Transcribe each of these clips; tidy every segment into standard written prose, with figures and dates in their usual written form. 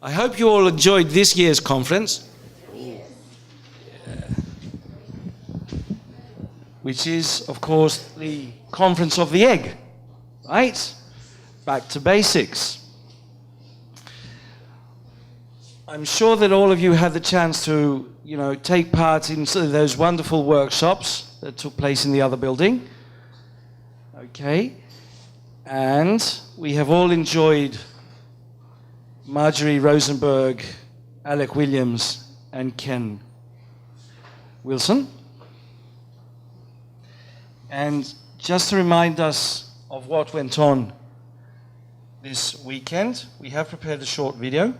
I hope you all enjoyed this year's conference. Yeah. Which is, of course, the Conference of the Egg, right? Back to basics. I'm sure that all of you had the chance to, take part in those wonderful workshops that took place in the other building. Okay. And we have all enjoyed Marjorie Rosenberg, Alec Williams, and Ken Wilson. And just to remind us of what went on this weekend, we have prepared a short video.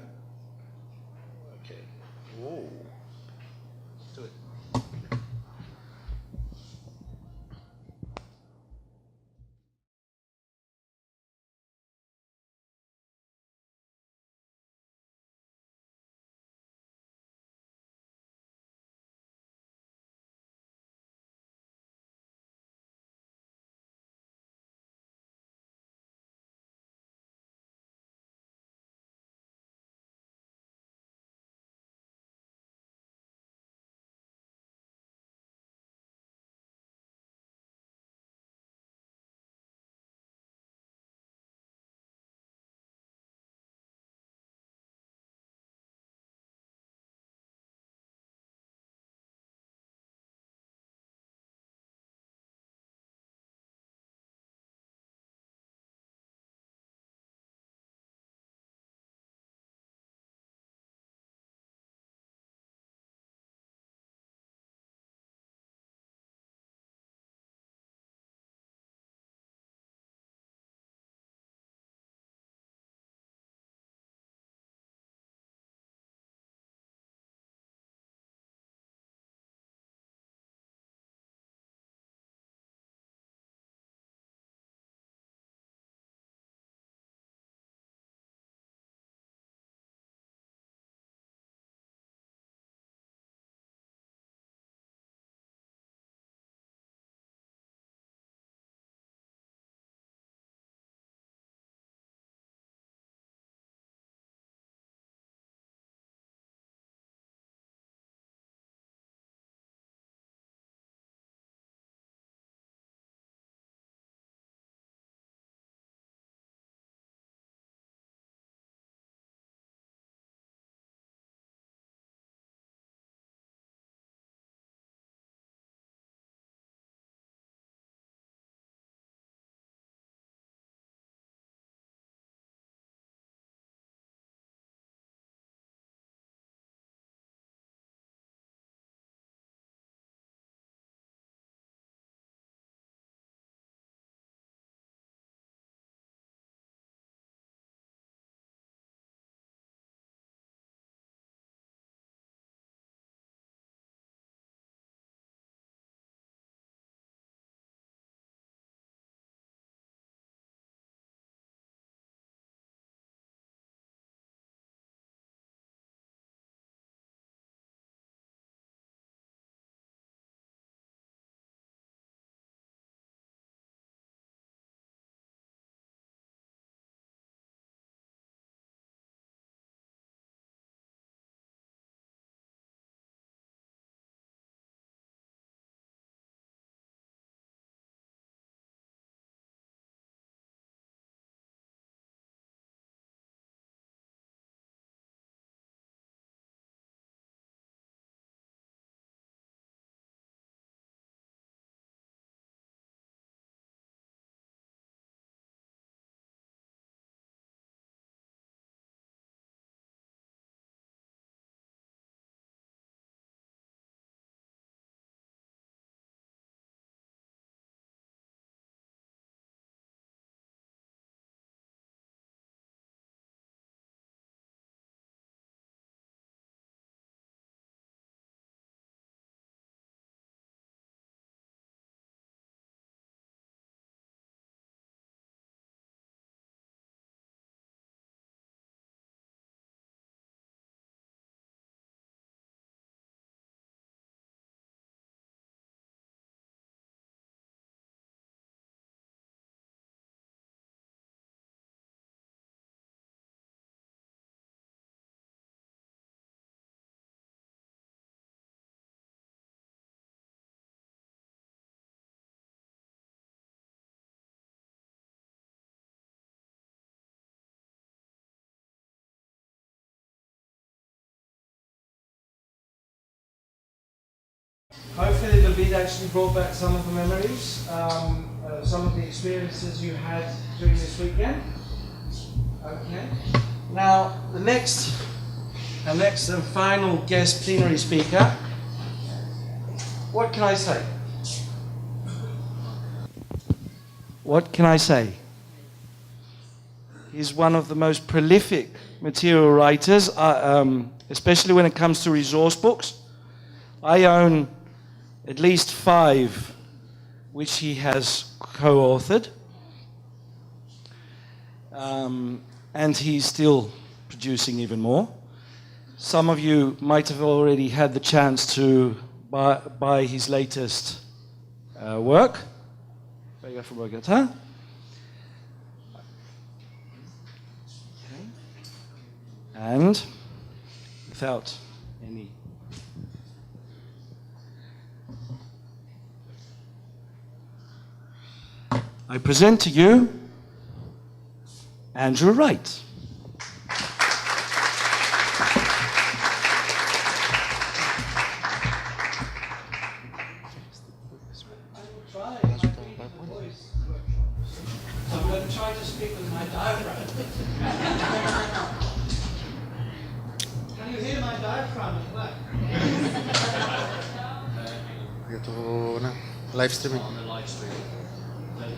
hopefully the bid actually brought back some of the memories, some of the experiences you had during this weekend. Okay. Now, the next and final guest plenary speaker, what can I say? What can I say? He's one of the most prolific material writers, especially when it comes to resource books. I own at least 5 which he has co-authored. And he's still producing even more. Some of you might have already had the chance to buy his latest work. Okay. And without any I present to you Andrew Wright. I'm going to try to speak with my diaphragm. Can you hear my diaphragm at work? Live streaming. On the live stream.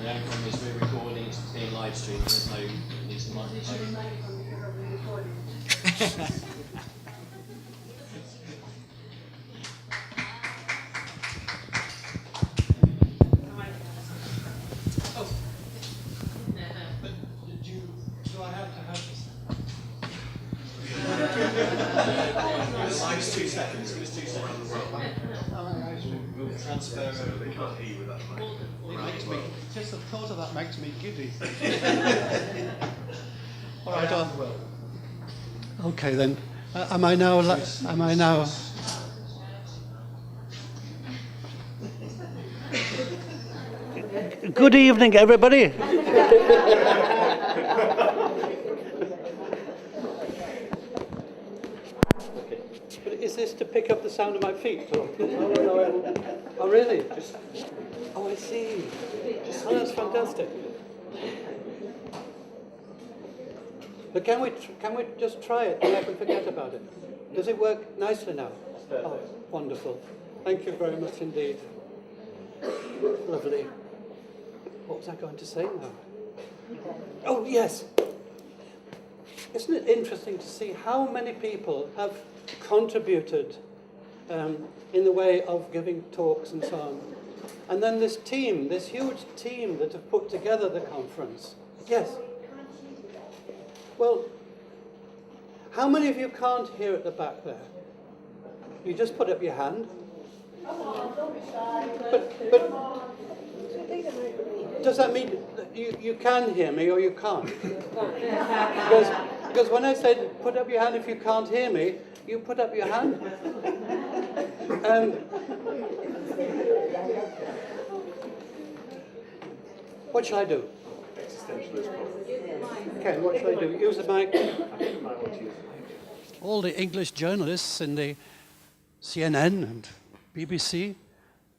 The outcome is we're recording, it's being live streamed, there's no microphone. Do I have to have this? Give us 2 seconds, give us 2 seconds. We'll transfer over. They can't hear you with that mic. Just the thought of that makes me giddy. All right. Okay then. Am I now? Good evening, everybody. Is this to pick up the sound of my feet? Or? Oh, really? Oh, I see. Oh, that's fantastic. But can we just try it and I can forget about it? Does it work nicely now? Oh, wonderful. Thank you very much indeed. Lovely. What was I going to say now? Oh, yes. Isn't it interesting to see how many people have contributed in the way of giving talks and so on? And then this team, this huge team that have put together the conference. Yes? Well, how many of you can't hear at the back there? You just put up your hand. But does that mean that you can hear me or you can't? Because when I said put up your hand if you can't hear me, you put up your hand. What shall I do? Okay, what shall I do? Use the mic. All the English journalists in the CNN and BBC,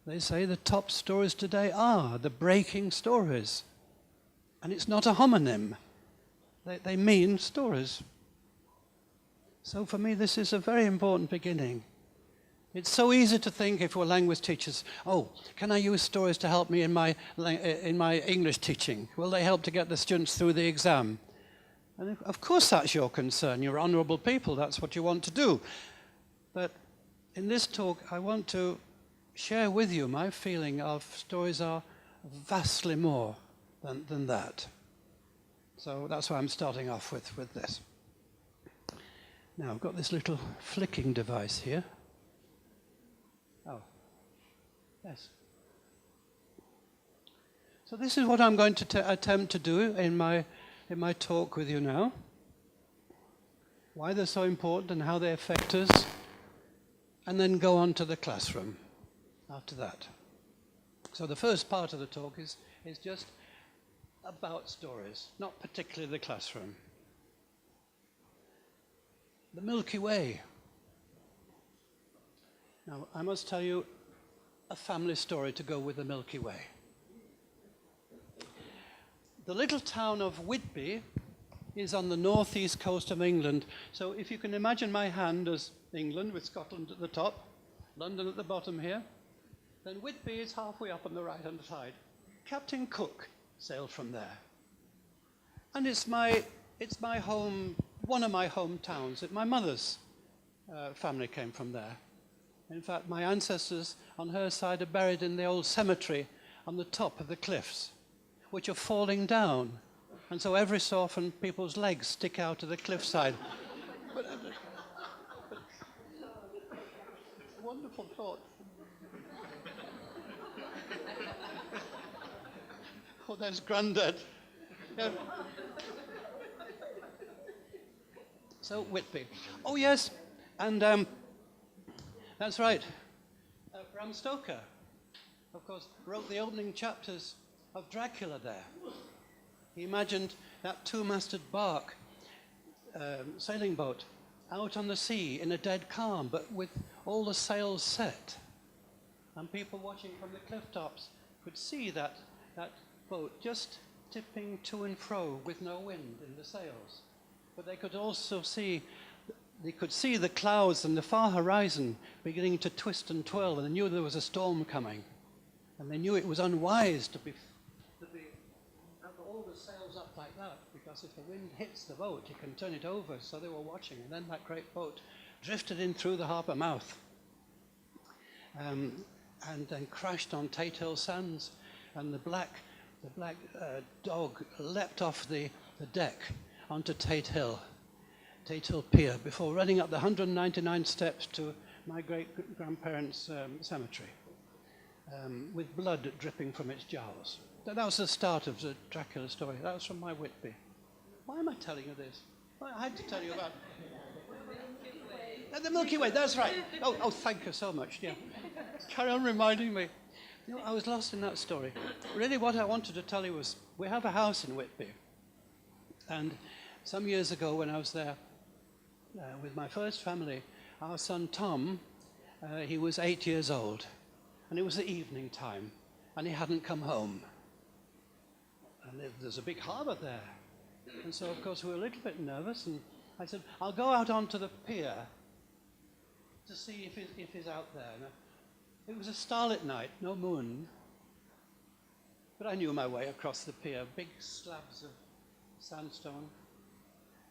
they say the top stories today are the breaking stories. And it's not a homonym. They mean stories. So for me, this is a very important beginning. It's so easy to think if we're language teachers, oh, can I use stories to help me in my English teaching? Will they help to get the students through the exam? And of course that's your concern. You're honourable people. That's what you want to do. But in this talk, I want to share with you my feeling of stories are vastly more than that. So that's why I'm starting off with this. Now, I've got this little flicking device here. Oh, yes. So this is what I'm going to attempt to do in my talk with you now. Why they're so important and how they affect us. And then go on to the classroom after that. So the first part of the talk is just about stories, not particularly the classroom. The Milky Way. Now, I must tell you, a family story to go with the Milky Way. The little town of Whitby is on the northeast coast of England. So if you can imagine my hand as England with Scotland at the top, London at the bottom here, then Whitby is halfway up on the right-hand side. Captain Cook sailed from there. And it's my home, one of my hometowns. My mother's family came from there. In fact, my ancestors on her side are buried in the old cemetery on the top of the cliffs, which are falling down. And so every so often people's legs stick out of the cliffside. but wonderful thought. Oh, there's Grandad. Yeah. So, Whitby. Oh, yes, and that's right. Bram Stoker, of course, wrote the opening chapters of Dracula there. He imagined that two-masted bark, sailing boat, out on the sea in a dead calm, but with all the sails set. And people watching from the cliff tops could see that boat just tipping to and fro with no wind in the sails. But they could also see the clouds and the far horizon beginning to twist and twirl, and they knew there was a storm coming. And they knew it was unwise to have all the sails up like that, because if the wind hits the boat, it can turn it over. So they were watching, and then that great boat drifted in through the harbour mouth, and then crashed on Tate Hill Sands, and the black dog leapt off the deck onto Tate Hill Pier before running up the 199 steps to my great-grandparents' cemetery, with blood dripping from its jowls. That was the start of the Dracula story. That was from my Whitby. Why am I telling you this? Well, I had to tell you about the Milky Way. That's right. Oh, thank you so much. Yeah, carry on reminding me. You know, I was lost in that story. Really, what I wanted to tell you was we have a house in Whitby, and some years ago when I was there with my first family, our son Tom, he was 8 years old, and it was the evening time, and he hadn't come home. And there's a big harbour there. And so, of course, we were a little bit nervous, and I said, I'll go out onto the pier to see if he's out there. And it was a starlit night, no moon, but I knew my way across the pier, big slabs of sandstone.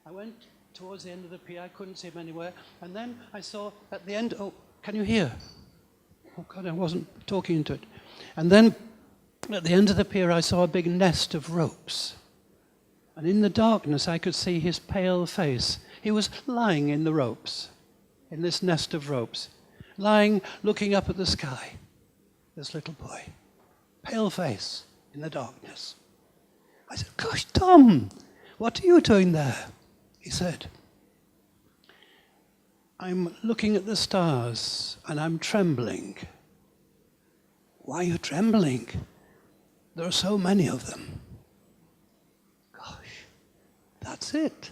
I went towards the end of the pier, I couldn't see him anywhere, and then I saw at the end, oh, can you hear? Oh God, I wasn't talking into it. And then at the end of the pier, I saw a big nest of ropes. And in the darkness, I could see his pale face. He was lying in the ropes, in this nest of ropes, lying, looking up at the sky. This little boy, pale face in the darkness. I said, gosh, Tom, what are you doing there? He said, I'm looking at the stars and I'm trembling. Why are you trembling? There are so many of them. Gosh, that's it.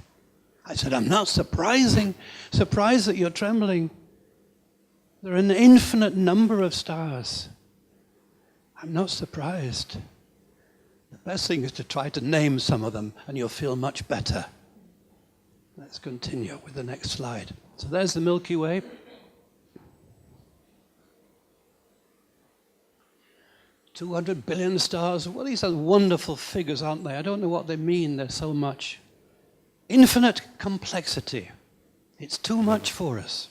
I said, I'm not surprised that you're trembling. There are an infinite number of stars. I'm not surprised. The best thing is to try to name some of them and you'll feel much better. Let's continue with the next slide. So there's the Milky Way. $200 billion stars. Well, these are wonderful figures, aren't they? I don't know what they mean. There's so much. Infinite complexity. It's too much for us.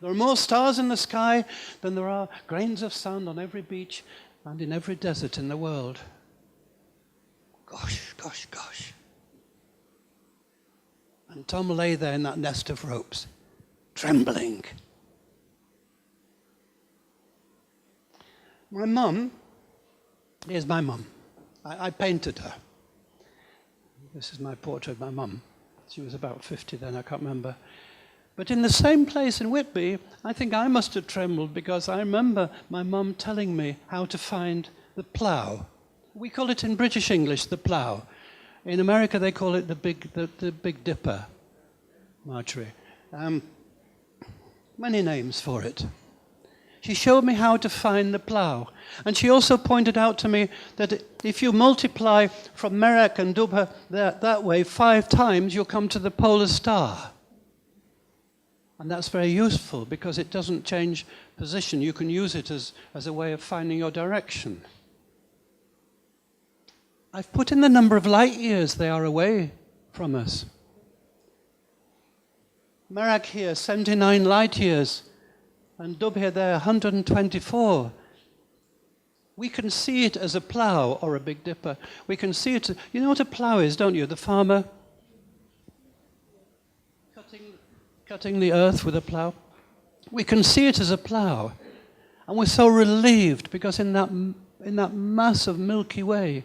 There are more stars in the sky than there are grains of sand on every beach and in every desert in the world. Gosh, gosh, gosh. And Tom lay there in that nest of ropes, trembling. My mum, here's my mum. I painted her. This is my portrait of my mum. She was about 50 then, I can't remember. But in the same place in Whitby, I think I must have trembled because I remember my mum telling me how to find the plough. We call it in British English the plough. In America, they call it the Big Dipper, Marjorie. Many names for it. She showed me how to find the plough. And she also pointed out to me that if you multiply from Merak and Dubha that way 5 times, you'll come to the polar star. And that's very useful because it doesn't change position. You can use it as a way of finding your direction. I've put in the number of light years they are away from us. Merak here, 79 light years, and Dubha there, 124. We can see it as a plough or a Big Dipper. We can see it. You know what a plough is, don't you? The farmer cutting the earth with a plough. We can see it as a plough, and we're so relieved because in that mass of Milky Way,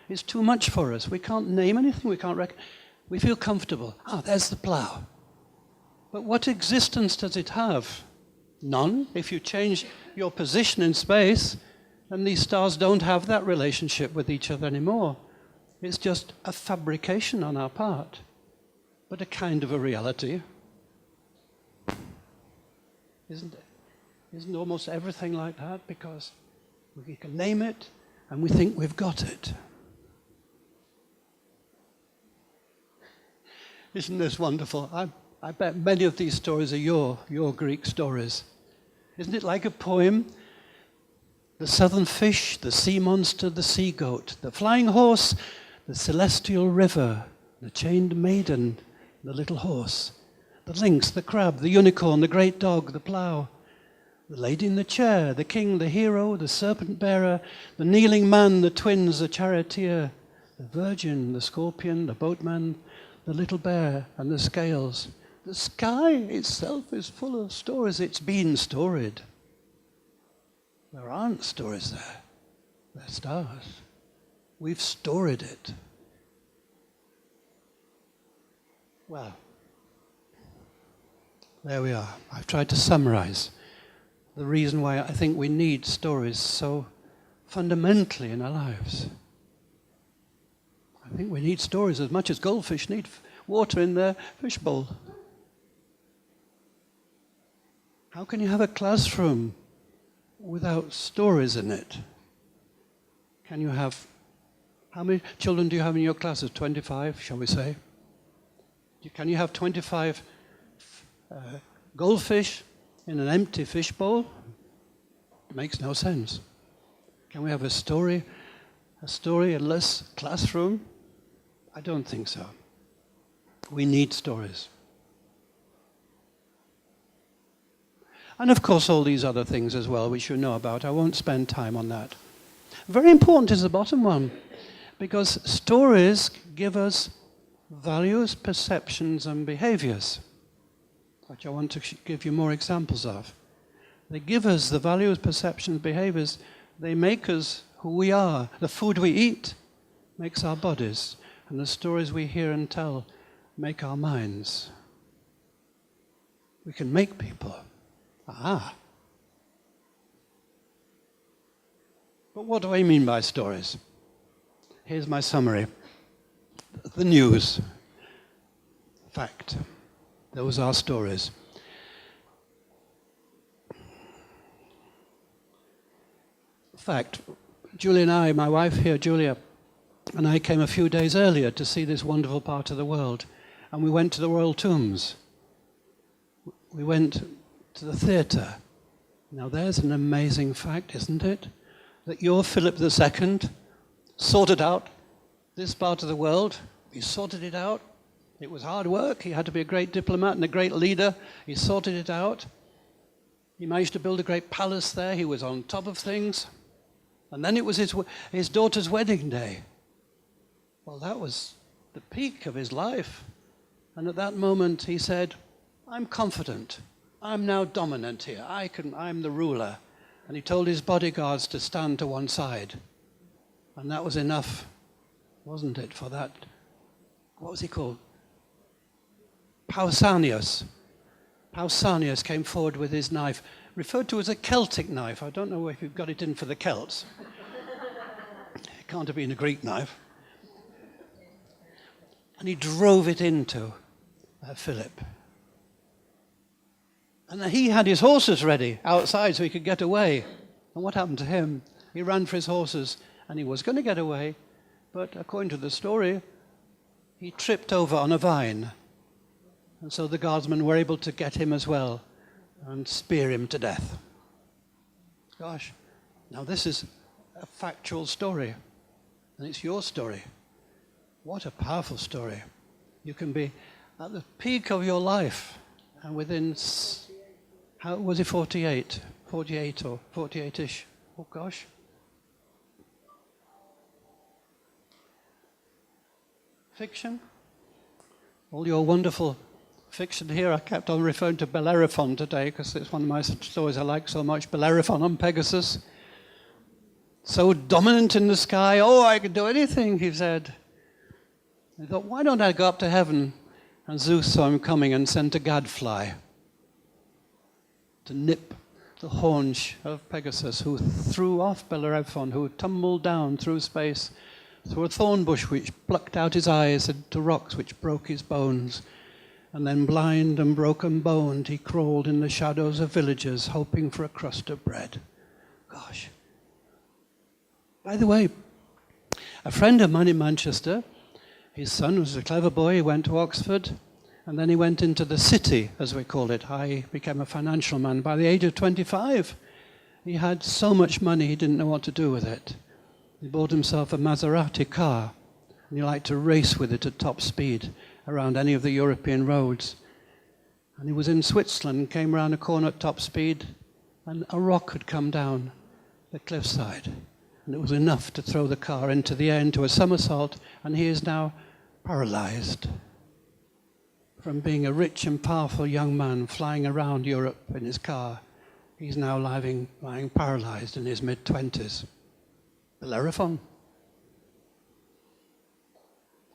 it's too much for us. We can't name anything. We can't we feel comfortable. There's the plough. But what existence does it have? None. If you change your position in space, then these stars don't have that relationship with each other anymore. It's just a fabrication on our part, but a kind of a reality. Isn't almost everything like that? Because we can name it and we think we've got it. Isn't this wonderful? I bet many of these stories are your Greek stories. Isn't it like a poem? The southern fish, the sea monster, the sea goat, the flying horse, the celestial river, the chained maiden, the little horse, the lynx, the crab, the unicorn, the great dog, the plough, the lady in the chair, the king, the hero, the serpent bearer, the kneeling man, the twins, the charioteer, the virgin, the scorpion, the boatman, the little bear, and the scales. The sky itself is full of stories. It's been storied. There aren't stories there. They're stars. We've storied it. Well, there we are. I've tried to summarize the reason why I think we need stories so fundamentally in our lives. I think we need stories as much as goldfish need water in their fishbowl. How can you have a classroom without stories in it? Can you have, how many children do you have in your classes? 25, shall we say? Can you have 25 goldfish in an empty fishbowl? It makes no sense. Can we have a storyless classroom? I don't think so. We need stories. And of course all these other things as well which you know about. I won't spend time on that. Very important is the bottom one, because stories give us values, perceptions and behaviors, which I want to give you more examples of. They give us the values, perceptions, behaviors. They make us who we are. The food we eat makes our bodies, and the stories we hear and tell make our minds. We can make people. But what do I mean by stories? Here's my summary. The news. Fact. Those are stories. Fact. Julia and I, my wife here, Julia, and I came a few days earlier to see this wonderful part of the world. And we went to the royal tombs. We went to the theatre. Now there's an amazing fact, isn't it? That your Philip II sorted out this part of the world. He sorted it out. It was hard work. He had to be a great diplomat and a great leader. He sorted it out. He managed to build a great palace there. He was on top of things. And then it was his daughter's wedding day. Well, that was the peak of his life. And at that moment he said, I'm confident. I'm now dominant here. I'm the ruler. And he told his bodyguards to stand to one side. And that was enough, wasn't it, for that? What was he called? Pausanias. Pausanias came forward with his knife, referred to as a Celtic knife. I don't know if you've got it in for the Celts. It can't have been a Greek knife. And he drove it into Philip. And he had his horses ready outside so he could get away. And what happened to him? He ran for his horses, and he was going to get away, but according to the story, he tripped over on a vine. And so the guardsmen were able to get him as well and spear him to death. Gosh, now this is a factual story, and it's your story. What a powerful story. You can be at the peak of your life, and within, how was it, 48? 48 or 48-ish? Oh gosh. Fiction? All your wonderful fiction here. I kept on referring to Bellerophon today because it's one of my stories I like so much. Bellerophon on Pegasus. So dominant in the sky. Oh, I could do anything, he said. I thought, why don't I go up to heaven? And Zeus saw him coming and sent a gadfly to nip the haunch of Pegasus, who threw off Bellerophon, who tumbled down through space, through a thorn bush which plucked out his eyes into rocks which broke his bones. And then blind and broken-boned, he crawled in the shadows of villages, hoping for a crust of bread. Gosh. By the way, a friend of mine in Manchester, his son was a clever boy, he went to Oxford, and then he went into the city, as we call it. I became a financial man. By the age of 25, he had so much money he didn't know what to do with it. He bought himself a Maserati car, and he liked to race with it at top speed around any of the European roads. And he was in Switzerland, came around a corner at top speed, and a rock had come down the cliffside. And it was enough to throw the car into the air, into a somersault, and he is now paralyzed. From being a rich and powerful young man flying around Europe in his car, he's now lying paralyzed in his mid-20s. Bellerophon.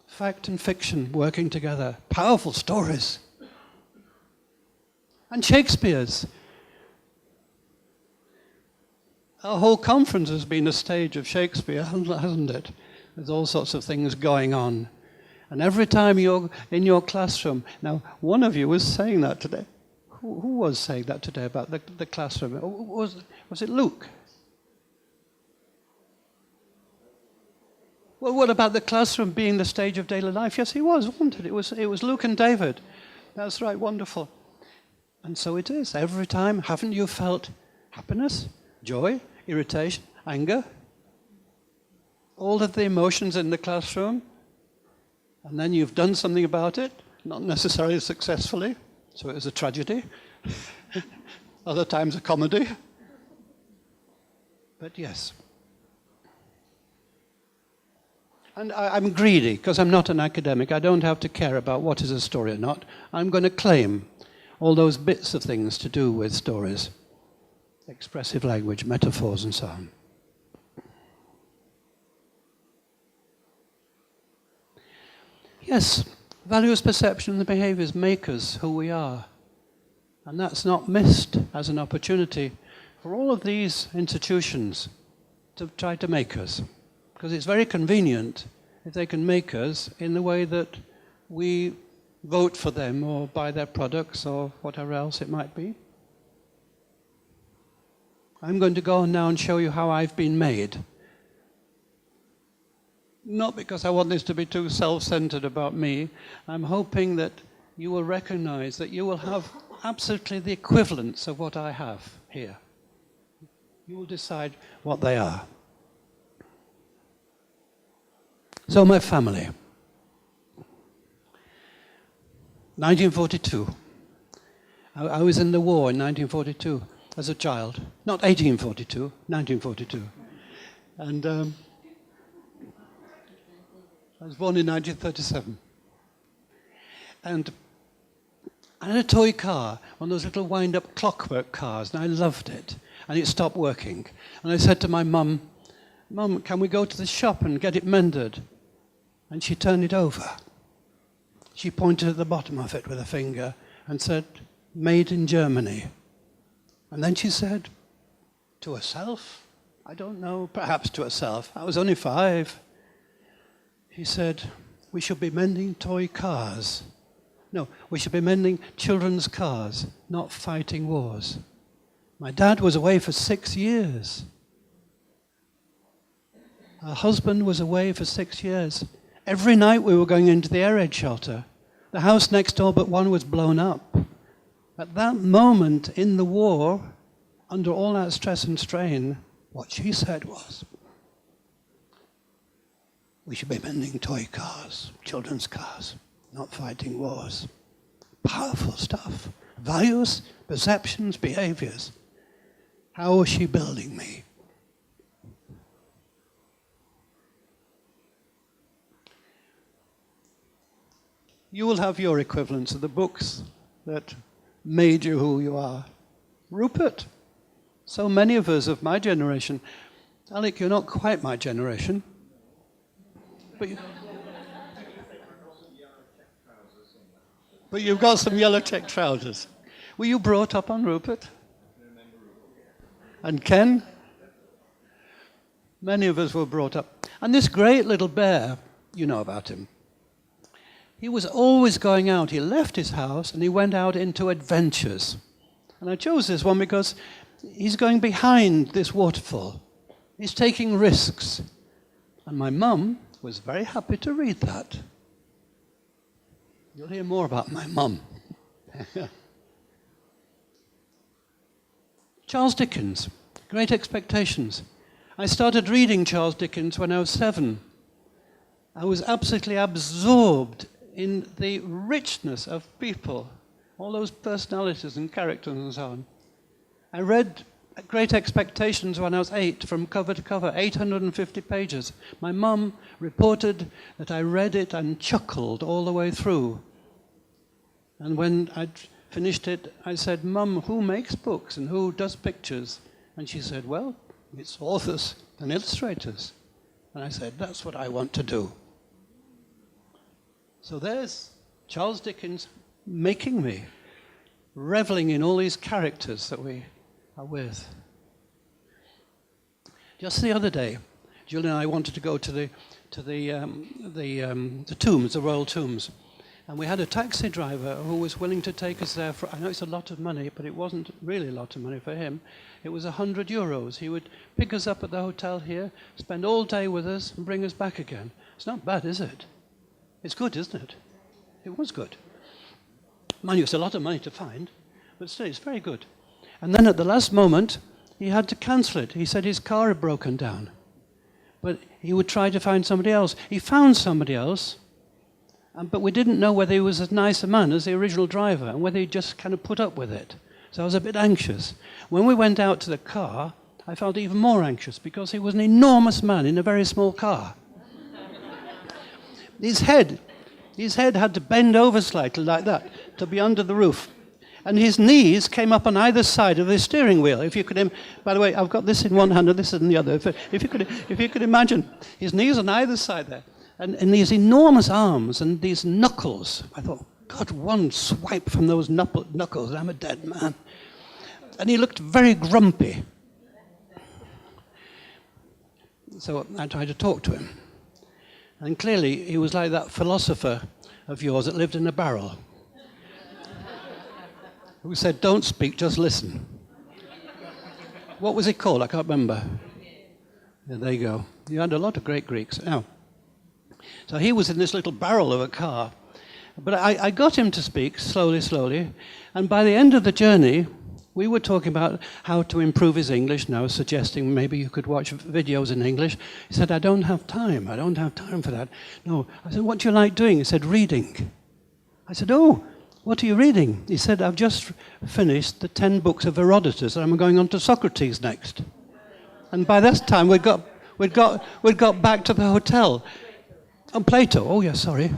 Fact and fiction working together. Powerful stories. And Shakespeare's. Our whole conference has been a stage of Shakespeare, hasn't it? There's all sorts of things going on. And every time you're in your classroom, now one of you was saying that today. Who was saying that today about the classroom? Was it Luke? Well, what about the classroom being the stage of daily life? Yes, he was, wasn't it? It was Luke and David. That's right, wonderful. And so it is. Every time, haven't you felt happiness, joy, irritation, anger? All of the emotions in the classroom. And then you've done something about it, not necessarily successfully. So it was a tragedy. Other times a comedy. But yes. And I'm greedy, because I'm not an academic. I don't have to care about what is a story or not. I'm going to claim all those bits of things to do with stories. Expressive language, metaphors, and so on. Yes, values, perception, and the behaviors make us who we are. And that's not missed as an opportunity for all of these institutions to try to make us. Because it's very convenient if they can make us in the way that we vote for them or buy their products or whatever else it might be. I'm going to go on now and show you how I've been made. Not because I want this to be too self-centered about me. I'm hoping that you will recognize that you will have absolutely the equivalents of what I have here. You will decide what they are. So my family. 1942. I was in the war in 1942 as a child. Not 1842, 1942. And I was born in 1937. And I had a toy car, one of those little wind-up clockwork cars, and I loved it. And it stopped working. And I said to my mum, "Mum, can we go to the shop and get it mended?" And she turned it over. She pointed at the bottom of it with a finger and said, "Made in Germany." And then she said, to herself, I don't know, perhaps to herself, I was only 5. She said, "We should be mending toy cars, No, we should be mending children's cars, not fighting wars. My dad was away for 6 years. Our husband was away for 6 years. Every night we were going into the air raid shelter. The house next door but one was blown up. At that moment in the war, under all that stress and strain, what she said was, we should be mending toy cars, children's cars, not fighting wars. Powerful stuff. Values, perceptions, behaviors. How was she building me? You will have your equivalents of the books that made you who you are. Rupert. So many of us of my generation. Alec, you're not quite my generation. But you've got some yellow check trousers. Were you brought up on Rupert? And Ken? Many of us were brought up. And this great little bear, you know about him. He was always going out. He left his house and he went out into adventures. And I chose this one because he's going behind this waterfall. He's taking risks. And my mum was very happy to read that. You'll hear more about my mum. Charles Dickens, Great Expectations. I started reading Charles Dickens when I was 7. I was absolutely absorbed in the richness of people, all those personalities and characters and so on. I read Great Expectations when I was 8, from cover to cover, 850 pages. My mum reported that I read it and chuckled all the way through. And when I'd finished it, I said, Mum, who makes books and who does pictures? And she said, well, it's authors and illustrators. And I said, that's what I want to do. So there's Charles Dickens making me, reveling in all these characters that we are with. Just the other day, Julie and I wanted to go to the tombs, the royal tombs. And we had a taxi driver who was willing to take us there for, I know it's a lot of money, but it wasn't really a lot of money for him. It was €100. He would pick us up at the hotel here, spend all day with us, and bring us back again. It's not bad, is it? It's good, isn't it? It was good. Mind you, it's a lot of money to find, but still, it's very good. And then at the last moment, he had to cancel it. He said his car had broken down. But he would try to find somebody else. He found somebody else, but we didn't know whether he was as nice a man as the original driver and whether he just kind of put up with it. So I was a bit anxious. When we went out to the car, I felt even more anxious because he was an enormous man in a very small car. His head had to bend over slightly like that to be under the roof. And his knees came up on either side of the steering wheel. If you could, by the way, I've got this in one hand and this in the other. If you could imagine, his knees on either side there. And these enormous arms and these knuckles. I thought, God, one swipe from those knuckles, I'm a dead man. And he looked very grumpy. So I tried to talk to him. And clearly, he was like that philosopher of yours that lived in a barrel, who said, don't speak, just listen. What was it called? I can't remember. Yeah, there you go. You had a lot of great Greeks. Now, so he was in this little barrel of a car. But I got him to speak slowly. And by the end of the journey, we were talking about how to improve his English. And I was suggesting maybe you could watch videos in English. He said, I don't have time. I don't have time for that. No. I said, what do you like doing? He said, reading. I said, oh, what are you reading? He said, I've just finished the 10 books of Herodotus, and I'm going on to Socrates next. And by this time, we'd got back to the hotel. And Plato, oh yeah, sorry.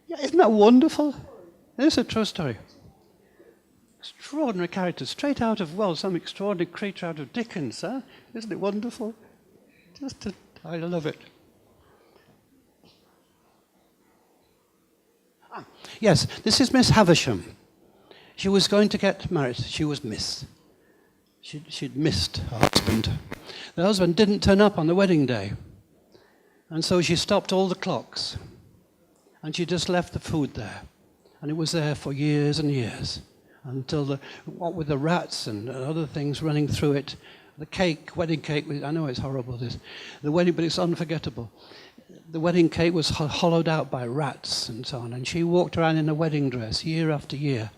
Yeah, isn't that wonderful? It's a true story. Extraordinary characters, straight out of, well, some extraordinary creature out of Dickens, huh? Isn't it wonderful? I love it. Yes, this is Miss Havisham. She was going to get married. She was missed. She'd missed her husband. The husband didn't turn up on the wedding day. And so she stopped all the clocks. And she just left the food there. And it was there for years and years, until what with the rats and other things running through it, the cake, wedding cake, I know it's horrible, this, the wedding, but it's unforgettable. The wedding cake was hollowed out by rats and so on, and she walked around in a wedding dress year after year,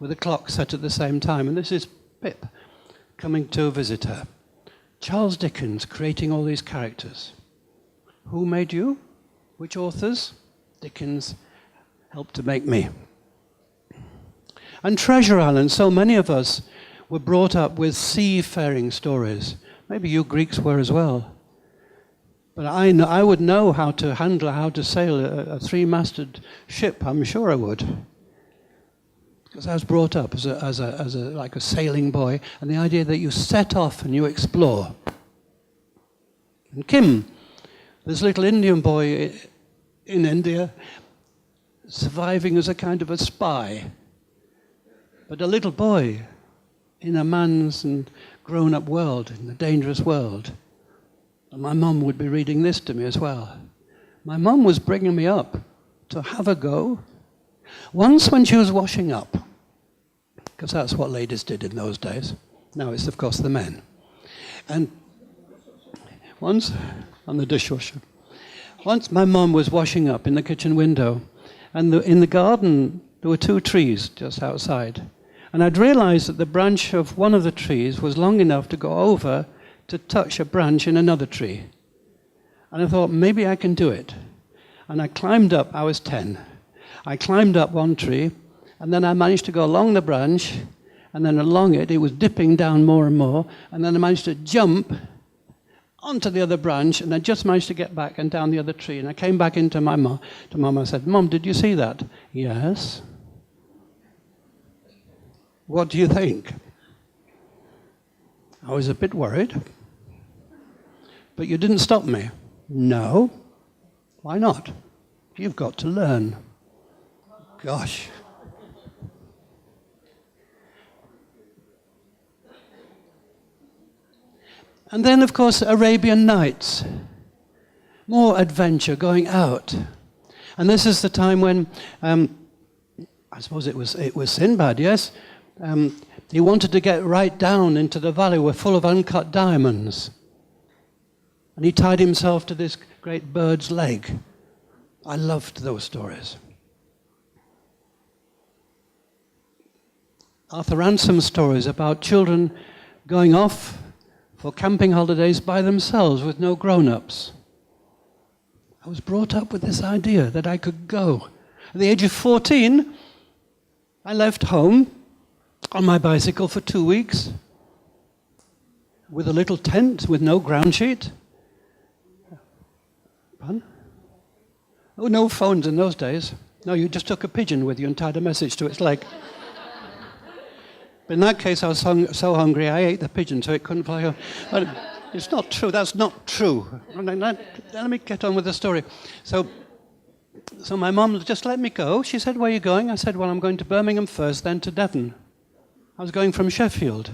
with a clock set at the same time. And this is Pip coming to visit her. Charles Dickens creating all these characters. Who made you? Which authors? Dickens helped to make me. And Treasure Island, so many of us were brought up with seafaring stories. Maybe you Greeks were as well. But I would know how to sail a three-masted ship. I'm sure I would. Because I was brought up as like a sailing boy, and the idea that you set off and you explore. And Kim, this little Indian boy in India, surviving as a kind of a spy, but a little boy in a man's and grown-up world, in a dangerous world. And my mum would be reading this to me as well. My mum was bringing me up to have a go. Once when she was washing up, because that's what ladies did in those days. Now it's, of course, the men. And once, on the dishwasher, once my mum was washing up in the kitchen window, and in the garden there were two trees just outside. And I'd realized that the branch of one of the trees was long enough to go over to touch a branch in another tree. And I thought, maybe I can do it. And I climbed up, I was 10. I climbed up one tree, and then I managed to go along the branch, and then along it was dipping down more and more, and then I managed to jump onto the other branch, and I just managed to get back and down the other tree. And I came back into my mum. To Mum, I said, Mum, did you see that? Yes. What do you think? I was a bit worried. But you didn't stop me. No. Why not? You've got to learn. Gosh. And then, of course, Arabian Nights. More adventure, going out. And this is the time when, I suppose it was Sinbad, yes? He wanted to get right down into the valley. We're full of uncut diamonds. And he tied himself to this great bird's leg. I loved those stories. Arthur Ransom's stories about children going off for camping holidays by themselves with no grown-ups. I was brought up with this idea that I could go. At the age of 14, I left home on my bicycle for 2 weeks with a little tent with no ground sheet. Pardon? Oh, no phones in those days. No, you just took a pigeon with you and tied a message to its leg. But in that case, I was so hungry, I ate the pigeon so it couldn't fly home. But it's not true. That's not true. Let me get on with the story. So my mum just let me go. She said, where are you going? I said, well, I'm going to Birmingham first, then to Devon. I was going from Sheffield.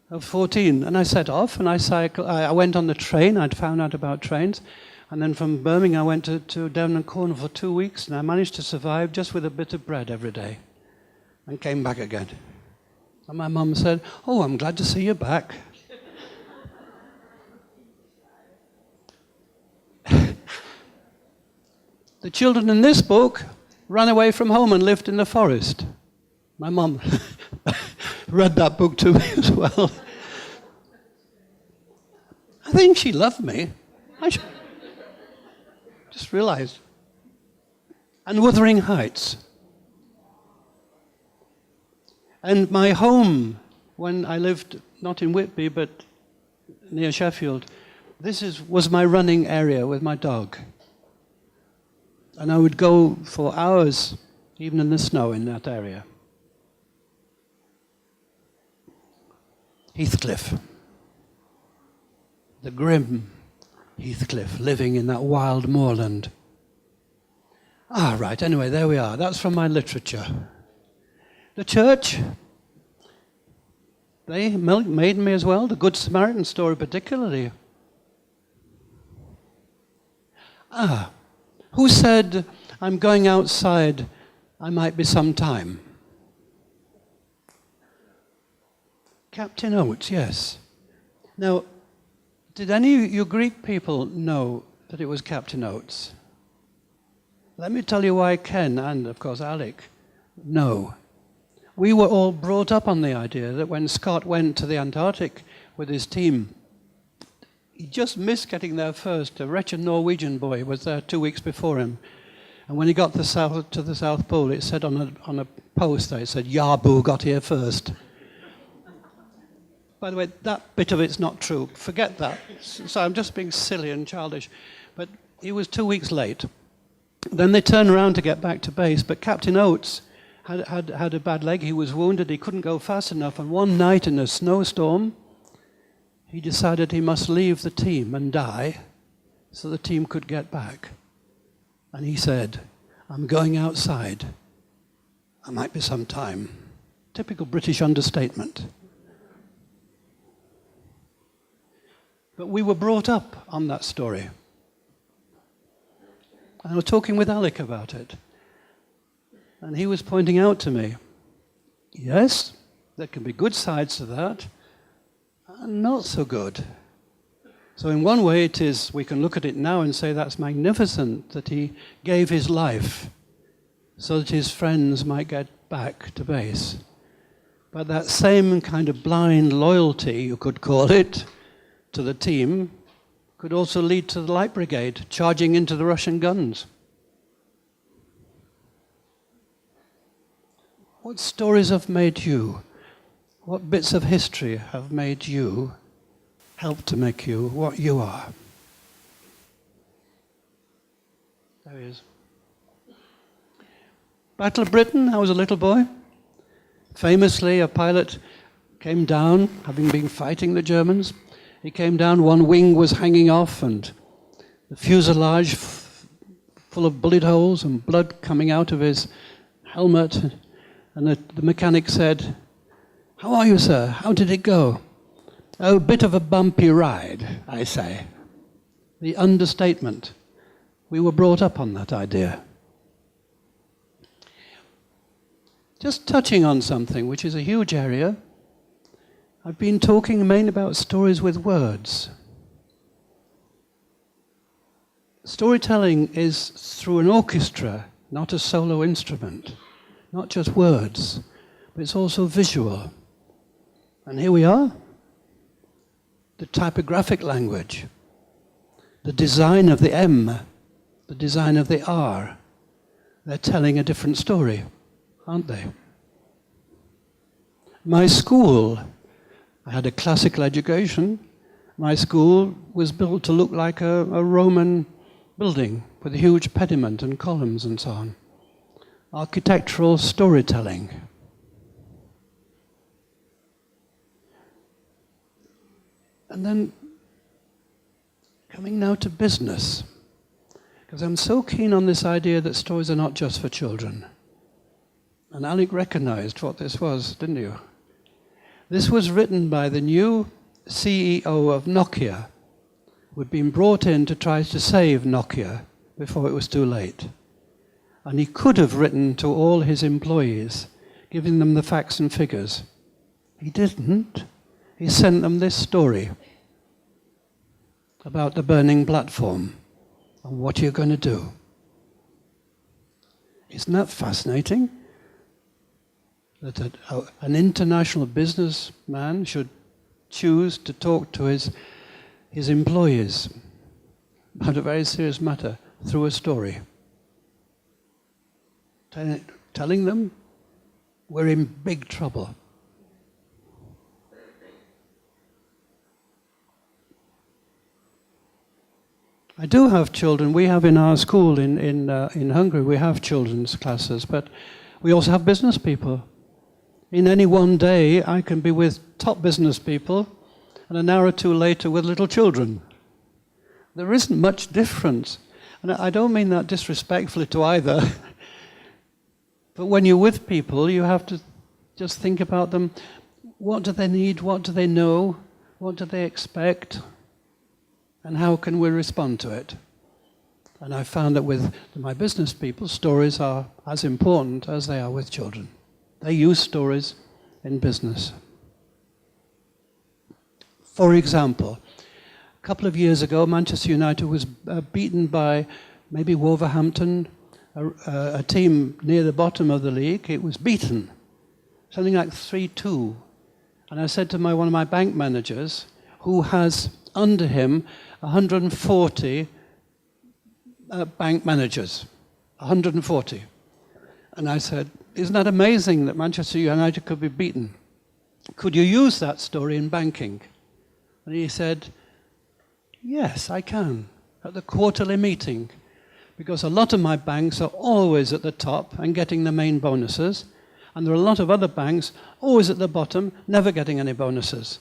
I was 14, and I set off, and I went on the train. I'd found out about trains. And then from Birmingham, I went to Devon and Cornwall for 2 weeks, and I managed to survive just with a bit of bread every day, and came back again. And my mum said, oh, I'm glad to see you back. The children in this book ran away from home and lived in the forest. My mum read that book to me as well. I think she loved me. I just realized. And Wuthering Heights. And my home, when I lived not in Whitby, but near Sheffield, was my running area with my dog. And I would go for hours, even in the snow, in that area. Heathcliff. The grim Heathcliff, living in that wild moorland. Ah, right, anyway, there we are. That's from my literature. The church, they made me as well, the Good Samaritan story particularly. Who said, I'm going outside I might be some time. Captain Oates, yes. Now, did any of you Greek people know that it was Captain Oates? Let me tell you why Ken and, of course, Alec know. We were all brought up on the idea that when Scott went to the Antarctic with his team, he just missed getting there first. A wretched Norwegian boy was there 2 weeks before him. And when he got to the South Pole, it said on a post there, it said, Yabu got here first. By the way, that bit of it's not true. Forget that. So I'm just being silly and childish. But he was 2 weeks late. Then they turned around to get back to base, but Captain Oates had a bad leg. He was wounded. He couldn't go fast enough. And one night in a snowstorm, he decided he must leave the team and die so the team could get back. And he said, I'm going outside. I might be some time. Typical British understatement. But we were brought up on that story. And I was talking with Alec about it. And he was pointing out to me, yes, there can be good sides to that, and not so good. So in one way it is, we can look at it now and say that's magnificent that he gave his life so that his friends might get back to base. But that same kind of blind loyalty, you could call it, to the team could also lead to the Light Brigade charging into the Russian guns. What stories have made you? What bits of history have made you, helped to make you what you are? There he is. Battle of Britain, I was a little boy. Famously, a pilot came down, having been fighting the Germans. He came down, one wing was hanging off, and the fuselage full of bullet holes and blood coming out of his helmet. And the mechanic said, "How are you, sir? How did it go?" "Oh, bit of a bumpy ride, I say." The understatement. We were brought up on that idea. Just touching on something, which is a huge area, I've been talking mainly about stories with words. Storytelling is through an orchestra, not a solo instrument. Not just words, but it's also visual. And here we are, the typographic language, the design of the M, the design of the R. They're telling a different story, aren't they? My school, I had a classical education. My school was built to look like a Roman building with a huge pediment and columns and so on. Architectural storytelling. And then coming now to business, because I'm so keen on this idea that stories are not just for children. And Alec recognized what this was, didn't you? This was written by the new CEO of Nokia, who had been brought in to try to save Nokia before it was too late. And he could have written to all his employees, giving them the facts and figures. He didn't. He sent them this story about the burning platform and what you're going to do. Isn't that fascinating? That an international businessman should choose to talk to his employees about a very serious matter through a story. Telling them we're in big trouble. I do have children. We have in our school in Hungary, we have children's classes, but we also have business people. In any one day, I can be with top business people, and an hour or two later with little children. There isn't much difference. And I don't mean that disrespectfully to either. But when you're with people, you have to just think about them. What do they need? What do they know? What do they expect? And how can we respond to it? And I found that with my business people, stories are as important as they are with children. They use stories in business. For example, a couple of years ago, Manchester United was beaten by maybe Wolverhampton, a team near the bottom of the league. It was beaten, something like 3-2. And I said to one of my bank managers, who has under him 140 bank managers, 140. And I said, isn't that amazing that Manchester United could be beaten? Could you use that story in banking? And he said, yes, I can, at the quarterly meeting, because a lot of my banks are always at the top and getting the main bonuses, and there are a lot of other banks always at the bottom, never getting any bonuses.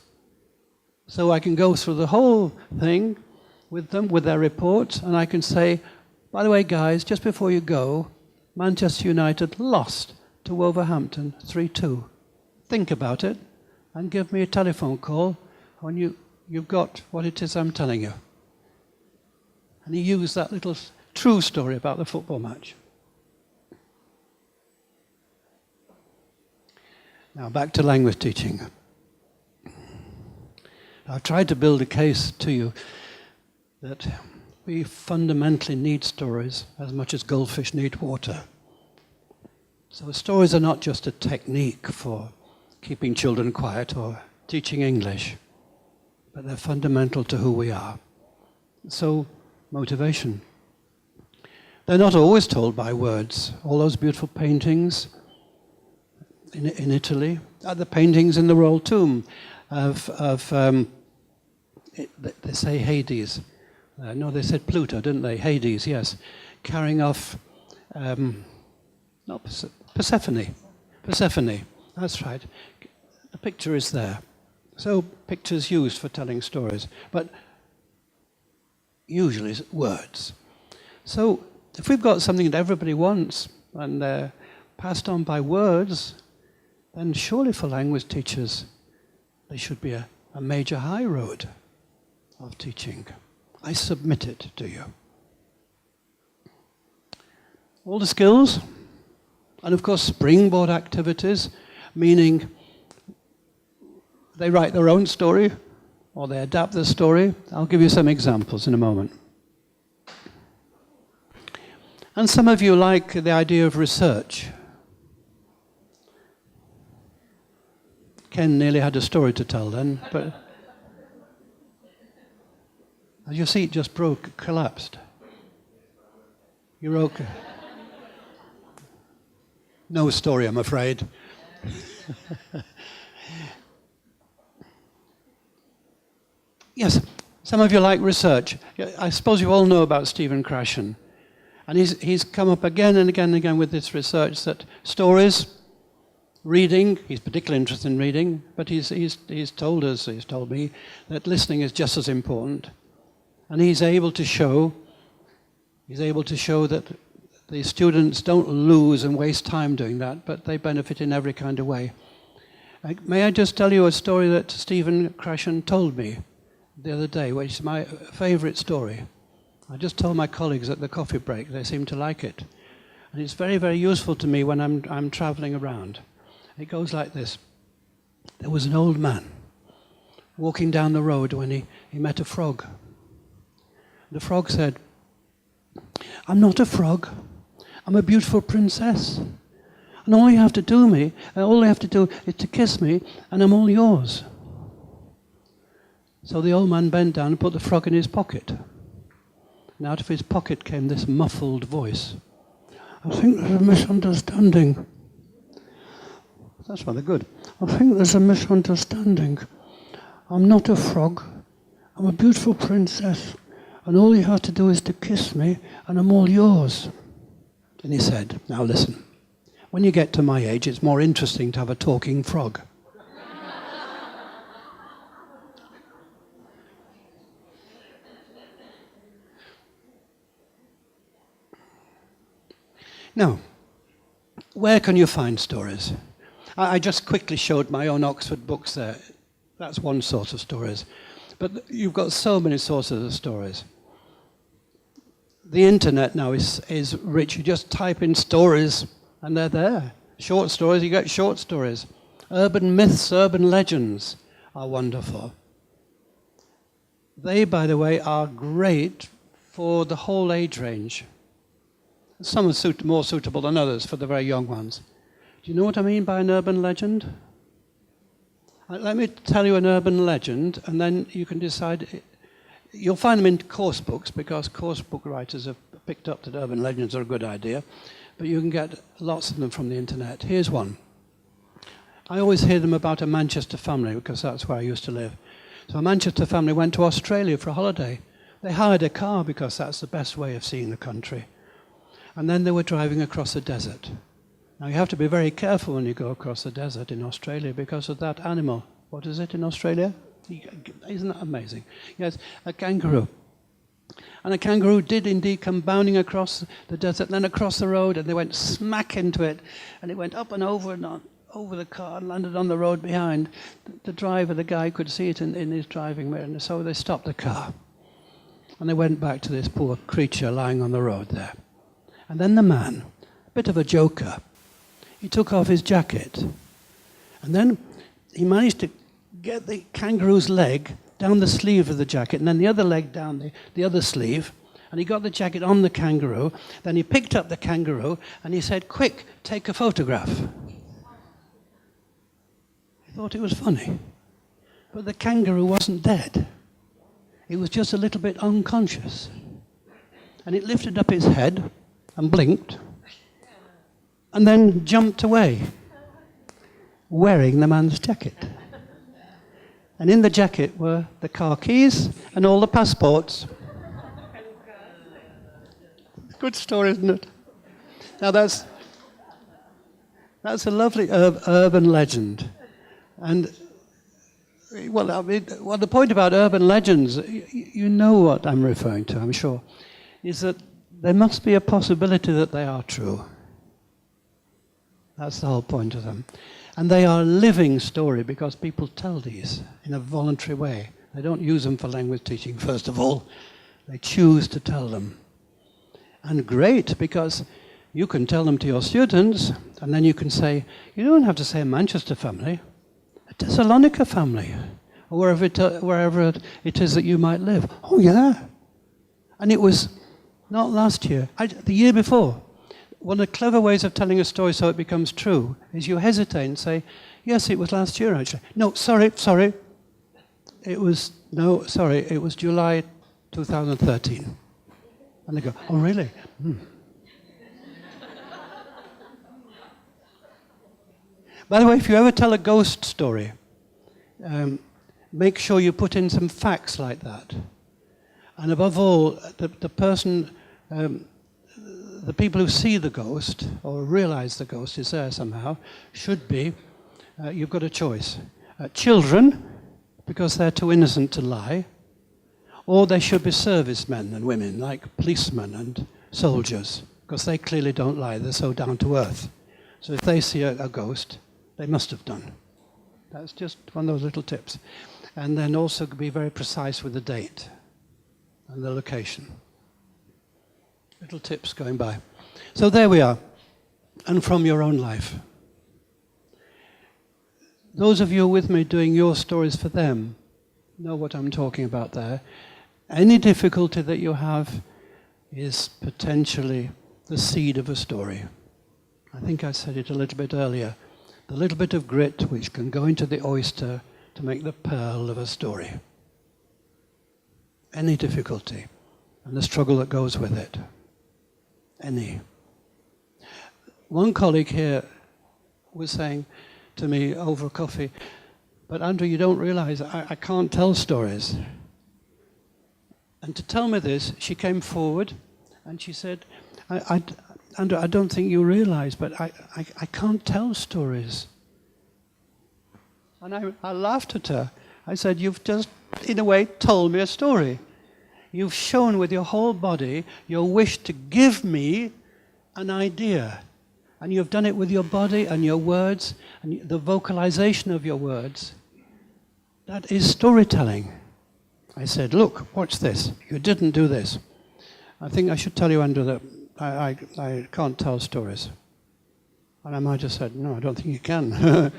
So I can go through the whole thing with them, with their reports, and I can say, by the way, guys, just before you go, Manchester United lost to Wolverhampton 3-2. Think about it and give me a telephone call when you've got what it is I'm telling you. And he used that little true story about the football match. Now back to language teaching. I've tried to build a case to you that we fundamentally need stories as much as goldfish need water. So stories are not just a technique for keeping children quiet or teaching English, but they're fundamental to who we are. So, motivation. They're not always told by words. All those beautiful paintings in Italy, the paintings in the Royal Tomb they say Hades. No, they said Pluto, didn't they? Hades, yes. Carrying off, not Persephone. Persephone, that's right. The picture is there. So pictures used for telling stories, but usually it's words. So if we've got something that everybody wants and they're passed on by words, then surely for language teachers, there should be a major high road of teaching. I submit it to you. All the skills, and of course springboard activities, meaning they write their own story or they adapt the story. I'll give you some examples in a moment. And some of you like the idea of research. Ken nearly had a story to tell then, but your seat just collapsed. You're okay. No story, I'm afraid. Yes, some of you like research. I suppose you all know about Stephen Krashen. And he's come up again and again and again with this research that stories, reading, he's particularly interested in reading, but he's told me, that listening is just as important. And he's able to show that the students don't lose and waste time doing that, but they benefit in every kind of way. May I just tell you a story that Stephen Krashen told me the other day, which is my favorite story. I just told my colleagues at the coffee break, they seem to like it. And it's very, very useful to me when I'm traveling around. It goes like this. There was an old man walking down the road when he met a frog. The frog said, "I'm not a frog. I'm a beautiful princess. And all you have to do is to kiss me, and I'm all yours." So the old man bent down and put the frog in his pocket. And out of his pocket came this muffled voice. "I think there's a misunderstanding." That's rather good. "I think there's a misunderstanding. I'm not a frog. I'm a beautiful princess. And all you have to do is to kiss me, and I'm all yours." And he said, "Now listen, when you get to my age, it's more interesting to have a talking frog." Now, where can you find stories? I just quickly showed my own Oxford books there. That's one source of stories. But you've got so many sources of stories. the internet now is rich. You just type in stories and they're there. Short stories, you get short stories. Urban myths, urban legends are wonderful. They, by the way, are great for the whole age range. Some are more suitable than others for the very young ones. Do you know what I mean by an urban legend? Let me tell you an urban legend, and then you can decide. You'll find them in course books, because course book writers have picked up that urban legends are a good idea, but you can get lots of them from the internet. Here's one. I always hear them about a Manchester family, because that's where I used to live. So a Manchester family went to Australia for a holiday. They hired a car because that's the best way of seeing the country. And then they were driving across the desert. Now you have to be very careful when you go across the desert in Australia because of that animal. What is it in Australia? Isn't that amazing? Yes, a kangaroo. And a kangaroo did indeed come bounding across the desert, then across the road, and they went smack into it, and it went up and over the car and landed on the road behind. The driver, the guy, could see it in his driving mirror, and so they stopped the car. And they went back to this poor creature lying on the road there. And then the man, a bit of a joker, he took off his jacket, and then he managed to get the kangaroo's leg down the sleeve of the jacket, and then the other leg down the other sleeve, and he got the jacket on the kangaroo. Then he picked up the kangaroo, and he said, "Quick, take a photograph." He thought it was funny, but the kangaroo wasn't dead. It was just a little bit unconscious. And it lifted up its head and blinked, and then jumped away, wearing the man's jacket. And in the jacket were the car keys and all the passports. Good story, isn't it? Now that's a lovely urban legend. And the point about urban legends, you know what I'm referring to, I'm sure, is that there must be a possibility that they are true. That's the whole point of them. And they are a living story because people tell these in a voluntary way. They don't use them for language teaching, first of all. They choose to tell them. And great, because you can tell them to your students, and then you can say, you don't have to say a Manchester family, a Thessalonica family, or wherever it is that you might live. Oh, yeah. And it was not last year, the year before. One of the clever ways of telling a story so it becomes true is you hesitate and say, yes, it was last year, actually. No, sorry. It was July 2013. And they go, oh, really? By the way, if you ever tell a ghost story, make sure you put in some facts like that. And above all, the person... the people who see the ghost, or realize the ghost is there somehow, should be, you've got a choice. Children, because they're too innocent to lie, or they should be servicemen and women, like policemen and soldiers, because they clearly don't lie, they're so down to earth. So if they see a ghost, they must have done. That's just one of those little tips. And then also be very precise with the date and the location. Little tips going by. So there we are, and from your own life. Those of you with me doing your stories for them know what I'm talking about there. Any difficulty that you have is potentially the seed of a story. I think I said it a little bit earlier. The little bit of grit which can go into the oyster to make the pearl of a story. Any difficulty, and the struggle that goes with it. Any. One colleague here was saying to me over coffee, but Andrew, you don't realize I can't tell stories. And to tell me this, she came forward and she said, Andrew, I don't think you realize, but I can't tell stories. And I laughed at her. I said, you've just, in a way, told me a story. You've shown with your whole body your wish to give me an idea. And you've done it with your body and your words and the vocalization of your words. That is storytelling. I said, look, watch this. You didn't do this. I think I should tell you, Andrew, that I can't tell stories. And I might have said, no, I don't think you can.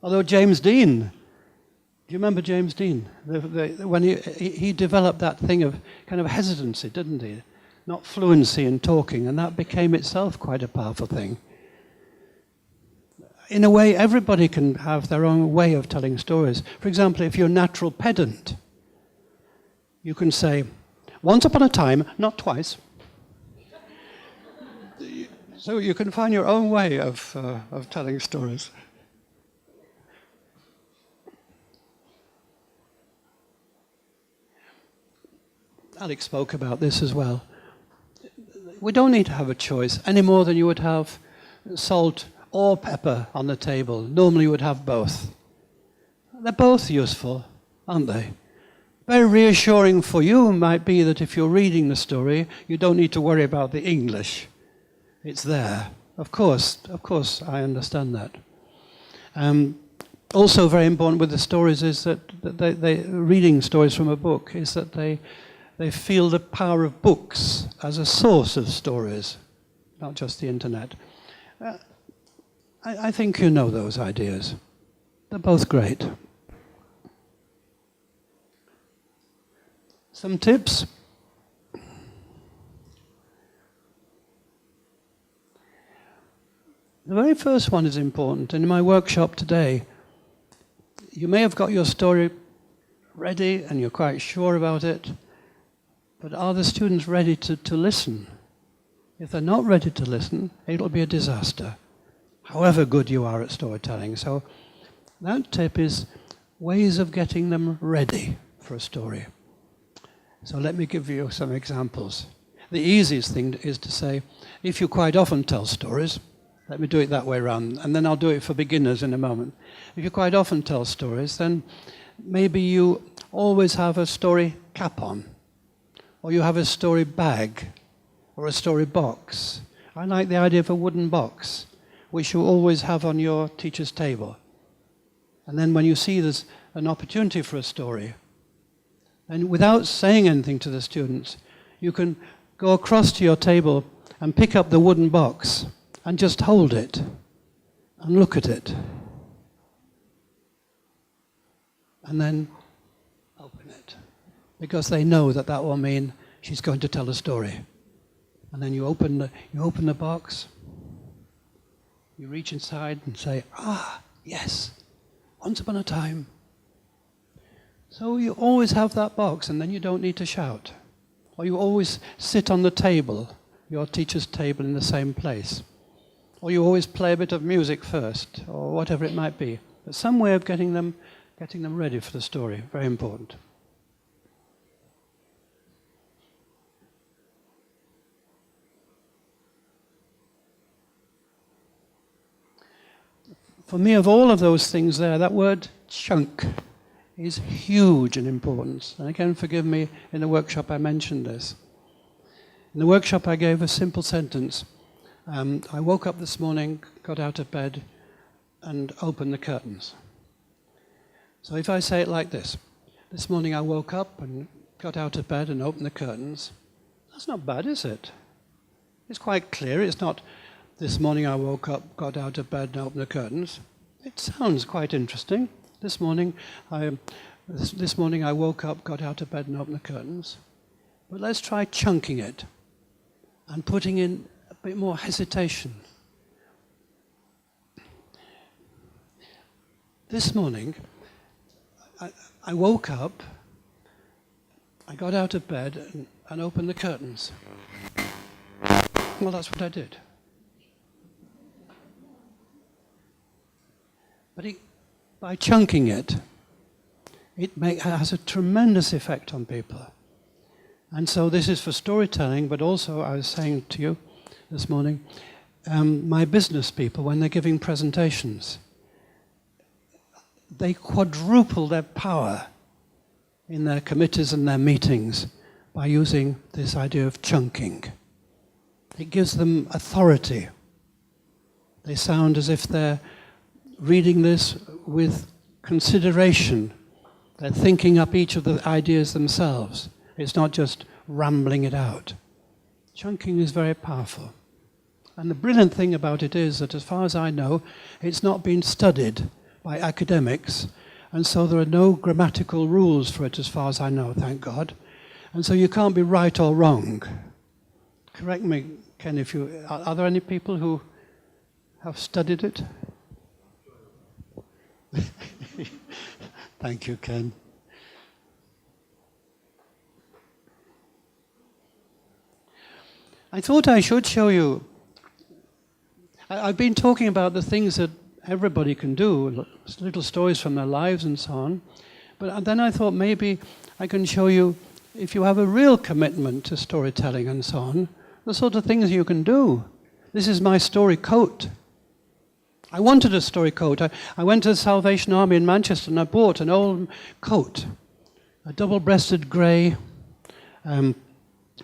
Although James Dean, do you remember James Dean? When he developed that thing of kind of hesitancy, didn't he? Not fluency in talking, and that became itself quite a powerful thing. In a way, everybody can have their own way of telling stories. For example, if you're a natural pedant, you can say, once upon a time, not twice. So you can find your own way of telling stories. Alex spoke about this as well. We don't need to have a choice any more than you would have salt or pepper on the table. Normally you would have both. They're both useful, aren't they? Very reassuring for you might be that if you're reading the story, you don't need to worry about the English. It's there. Of course, I understand that. Also very important with the stories is that reading stories from a book is that they feel the power of books as a source of stories, not just the internet. I think you know those ideas. They're both great. Some tips. The very first one is important. In my workshop today, you may have got your story ready and you're quite sure about it, but are the students ready to listen? If they're not ready to listen, it'll be a disaster, however good you are at storytelling. So that tip is ways of getting them ready for a story. So let me give you some examples. The easiest thing is to say, if you quite often tell stories, let me do it that way around, and then I'll do it for beginners in a moment. If you quite often tell stories, then maybe you always have a story cap on, or you have a story bag, or a story box. I like the idea of a wooden box, which you always have on your teacher's table. And then when you see there's an opportunity for a story, and without saying anything to the students, you can go across to your table and pick up the wooden box and just hold it and look at it. And then open it. Because they know that that will mean she's going to tell a story. And then you open the box, you reach inside and say, ah, yes, once upon a time. So you always have that box, and then you don't need to shout. Or you always sit on the table, your teacher's table, in the same place. Or you always play a bit of music first, or whatever it might be. But some way of getting them ready for the story, very important. For me, of all of those things there, that word chunk is huge in importance. And again, forgive me, in the workshop I mentioned this. In the workshop I gave a simple sentence. I woke up this morning, got out of bed, and opened the curtains. So if I say it like this, this morning I woke up and got out of bed and opened the curtains, that's not bad, is it? It's quite clear. It's not, this morning I woke up, got out of bed and opened the curtains. It sounds quite interesting. This morning I woke up, got out of bed and opened the curtains. But let's try chunking it and putting in a bit more hesitation. This morning, I woke up, I got out of bed and opened the curtains. Well, that's what I did. But by chunking it, it has a tremendous effect on people. And so this is for storytelling, but also I was saying to you this morning, my business people, when they're giving presentations, they quadruple their power in their committees and their meetings by using this idea of chunking. It gives them authority. They sound as if they're reading this with consideration. They're thinking up each of the ideas themselves. It's not just rambling it out. Chunking is very powerful. And the brilliant thing about it is that, as far as I know, it's not been studied by academics, and so there are no grammatical rules for it, as far as I know, thank God. And so you can't be right or wrong. Correct me, Ken, if you... Are there any people who have studied it? Thank you, Ken. I thought I should show you... I've been talking about the things that everybody can do, little stories from their lives and so on. But then I thought maybe I can show you, if you have a real commitment to storytelling and so on, the sort of things you can do. This is my story coat. I wanted a story coat. I went to the Salvation Army in Manchester and I bought an old coat, a double-breasted grey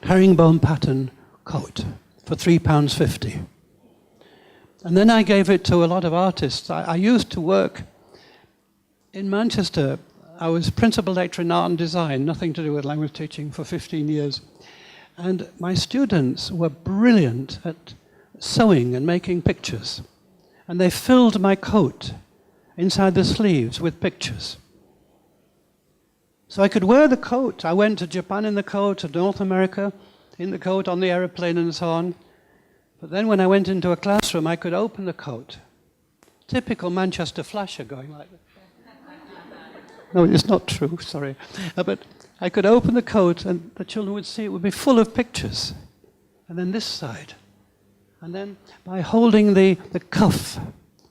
herringbone pattern coat for £3.50. And then I gave it to a lot of artists. I used to work in Manchester. I was principal lecturer in art and design, nothing to do with language teaching, for 15 years. And my students were brilliant at sewing and making pictures. And they filled my coat inside the sleeves with pictures. So I could wear the coat. I went to Japan in the coat, to North America in the coat, on the aeroplane and so on. But then when I went into a classroom, I could open the coat. Typical Manchester flasher going like that. No, it's not true, sorry. But I could open the coat and the children would see it would be full of pictures. And then this side. And then by holding the cuff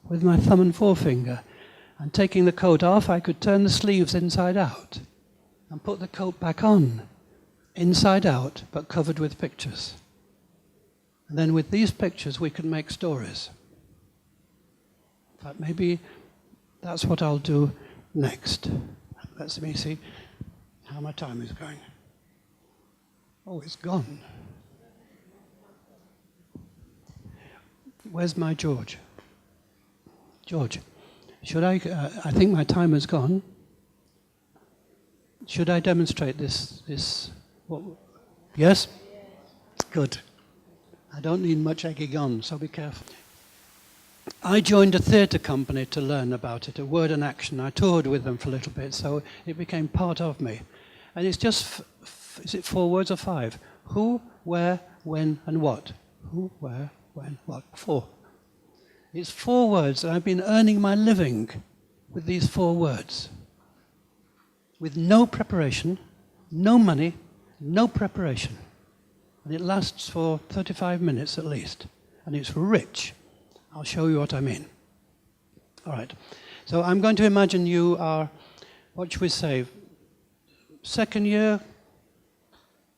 with my thumb and forefinger and taking the coat off, I could turn the sleeves inside out and put the coat back on, inside out, but covered with pictures. And then with these pictures, we can make stories. In fact, maybe that's what I'll do next. Let me see how my time is going. Oh, it's gone. Where's my George? George, should I think my time has gone. Should I demonstrate this? What, yes? Good. I don't need much egging on, so be careful. I joined a theatre company to learn about it, a word and action. I toured with them for a little bit, so it became part of me. And it's just, is it 4 words or 5? Who, where, when, and what? Who, where, when, what? 4. It's 4 words, and I've been earning my living with these 4 words. With no preparation, no money, no preparation. And it lasts for 35 minutes at least. And it's rich. I'll show you what I mean. All right. So I'm going to imagine you are, what should we say, 2nd year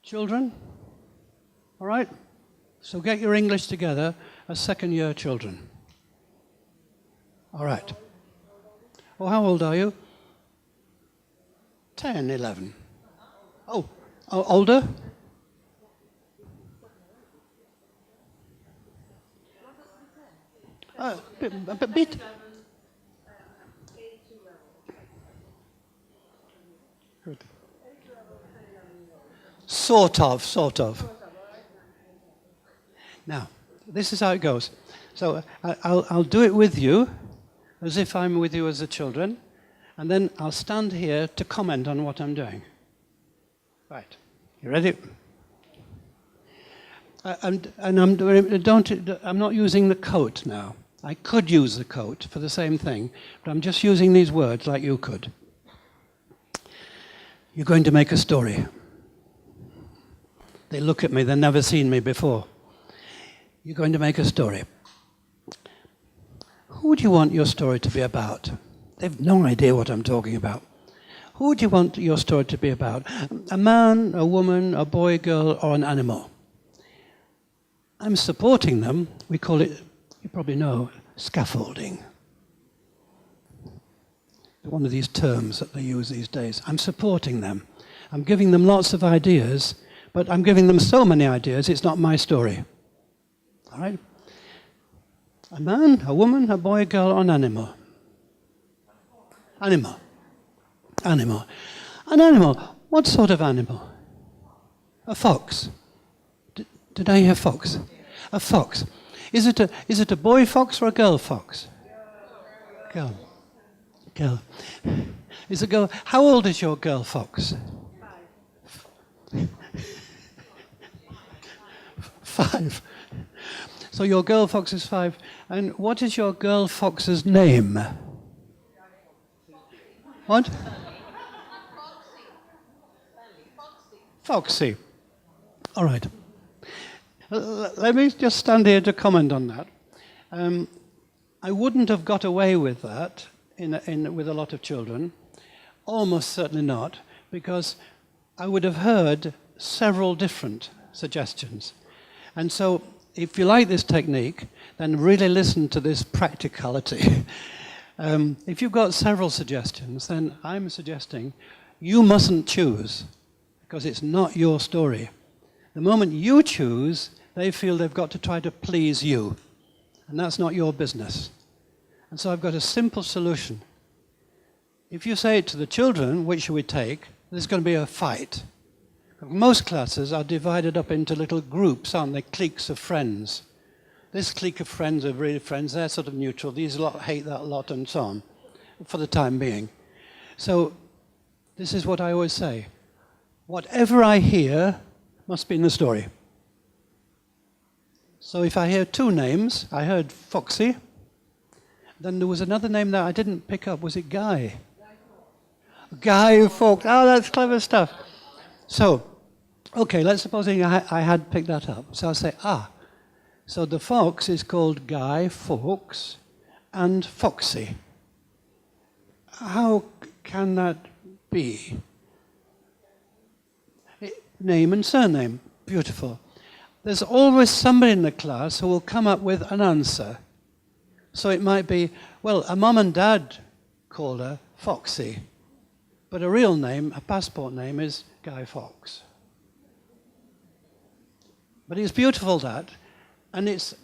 children? All right? So get your English together as 2nd year children. All right. Oh, how old are you? 10, 11. Oh, older? A bit. Good. Sort of. Now, this is how it goes. So I'll do it with you, as if I'm with you as the children, and then I'll stand here to comment on what I'm doing. Right. You ready? I'm not using the coat now. I could use the coat for the same thing, but I'm just using these words like you could. You're going to make a story. They look at me, they've never seen me before. You're going to make a story. Who do you want your story to be about? They've no idea what I'm talking about. Who do you want your story to be about? A man, a woman, a boy, girl, or an animal? I'm supporting them. We call it, you probably know, scaffolding. One of these terms that they use these days. I'm supporting them. I'm giving them lots of ideas, but I'm giving them so many ideas, it's not my story. All right? A man, a woman, a boy, a girl, or an animal? Animal. An animal. What sort of animal? A fox. Did I hear fox? A fox. Is it a boy fox or a girl fox? Girl. Girl. Is a girl. How old is your girl fox? 5. So your girl fox is 5. And what is your girl fox's name? What? Foxy. All right. Let me just stand here to comment on that. I wouldn't have got away with that with a lot of children. Almost certainly not, because I would have heard several different suggestions. And so, if you like this technique, then really listen to this practicality. If you've got several suggestions, then I'm suggesting you mustn't choose, because it's not your story. The moment you choose, they feel they've got to try to please you, and that's not your business. And so I've got a simple solution. If you say to the children, which should we take, there's going to be a fight. Most classes are divided up into little groups, aren't they? Cliques of friends. This clique of friends are really friends, they're sort of neutral, these lot hate that lot, and so on, for the time being. So, this is what I always say. Whatever I hear must be in the story. So if I hear 2 names, I heard Foxy, then there was another name that I didn't pick up, was it Guy? Guy Fawkes, oh, that's clever stuff. So, okay, let's suppose I had picked that up. So I'll say, so the fox is called Guy Fawkes and Foxy. How can that be? Name and surname, beautiful. There's always somebody in the class who will come up with an answer. So it might be, well, a mum and dad called her Foxy, but a real name, a passport name, is Guy Fawkes. But it's beautiful, that, and it's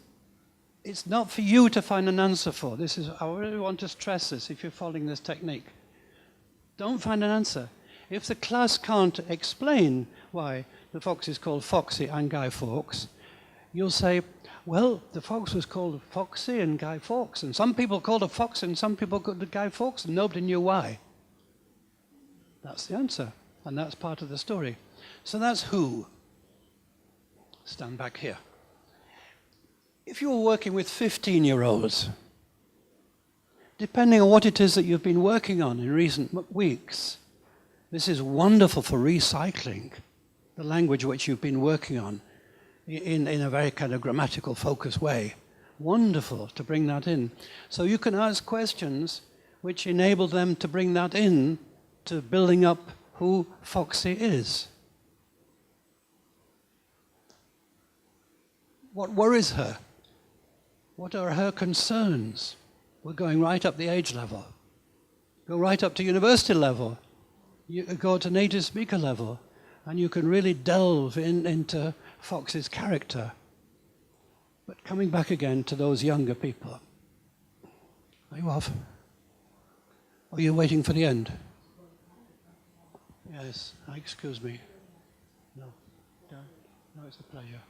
not for you to find an answer for. This is, I really want to stress this if you're following this technique. Don't find an answer. If the class can't explain why the fox is called Foxy and Guy Fawkes, you'll say, well, the fox was called Foxy and Guy Fawkes, and some people called it Fox and some people called it Guy Fawkes, and nobody knew why. That's the answer, and that's part of the story. So that's who. Stand back here. If you're working with 15-year-olds, depending on what it is that you've been working on in recent weeks, this is wonderful for recycling the language which you've been working on in a very kind of grammatical focused way. Wonderful to bring that in. So you can ask questions which enable them to bring that in to building up who Foxy is. What worries her? What are her concerns? We're going right up the age level. Go right up to university level. You go to native speaker level, and you can really delve into Fox's character. But coming back again to those younger people. Are you off? Or are you waiting for the end? Yes, excuse me. No, it's a pleasure.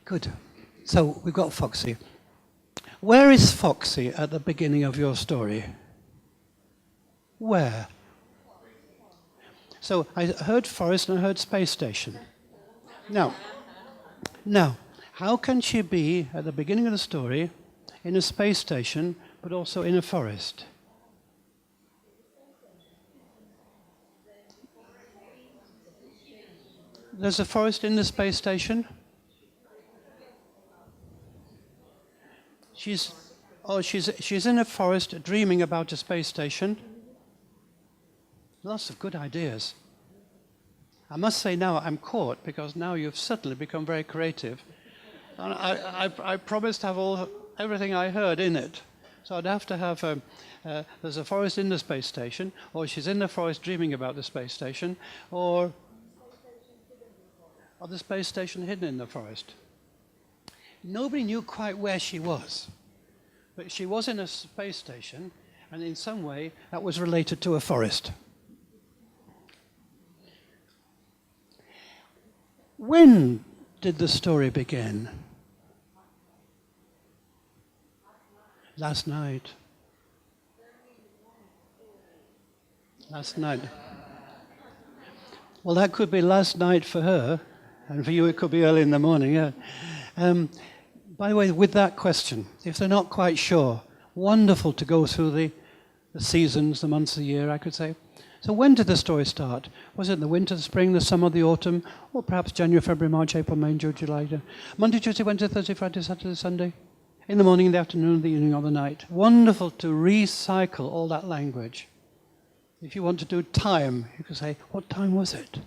Good. So we've got Foxy. Where is Foxy at the beginning of your story? Where? So I heard forest and I heard space station. Now, how can she be at the beginning of the story in a space station but also in a forest? There's a forest in the space station? She's in a forest dreaming about a space station. Lots of good ideas. I must say now I'm caught, because now you've suddenly become very creative. And I promised to have everything I heard in it. So I'd have to have, there's a forest in the space station, or she's in the forest dreaming about the space station, or the space station hidden in the forest. Nobody knew quite where she was. But she was in a space station, and in some way that was related to a forest. When did the story begin? Last night. Last night. Well, that could be last night for her, and for you it could be early in the morning, yeah. By the way, with that question, if they're not quite sure, wonderful to go through the seasons, the months of the year, I could say. So when did the story start? Was it in the winter, the spring, the summer, the autumn, or perhaps January, February, March, April, May, June, July? Monday, Tuesday, Wednesday, Thursday, Friday, Saturday, Sunday? In the morning, in the afternoon, the evening, or the night? Wonderful to recycle all that language. If you want to do time, you can say, what time was it?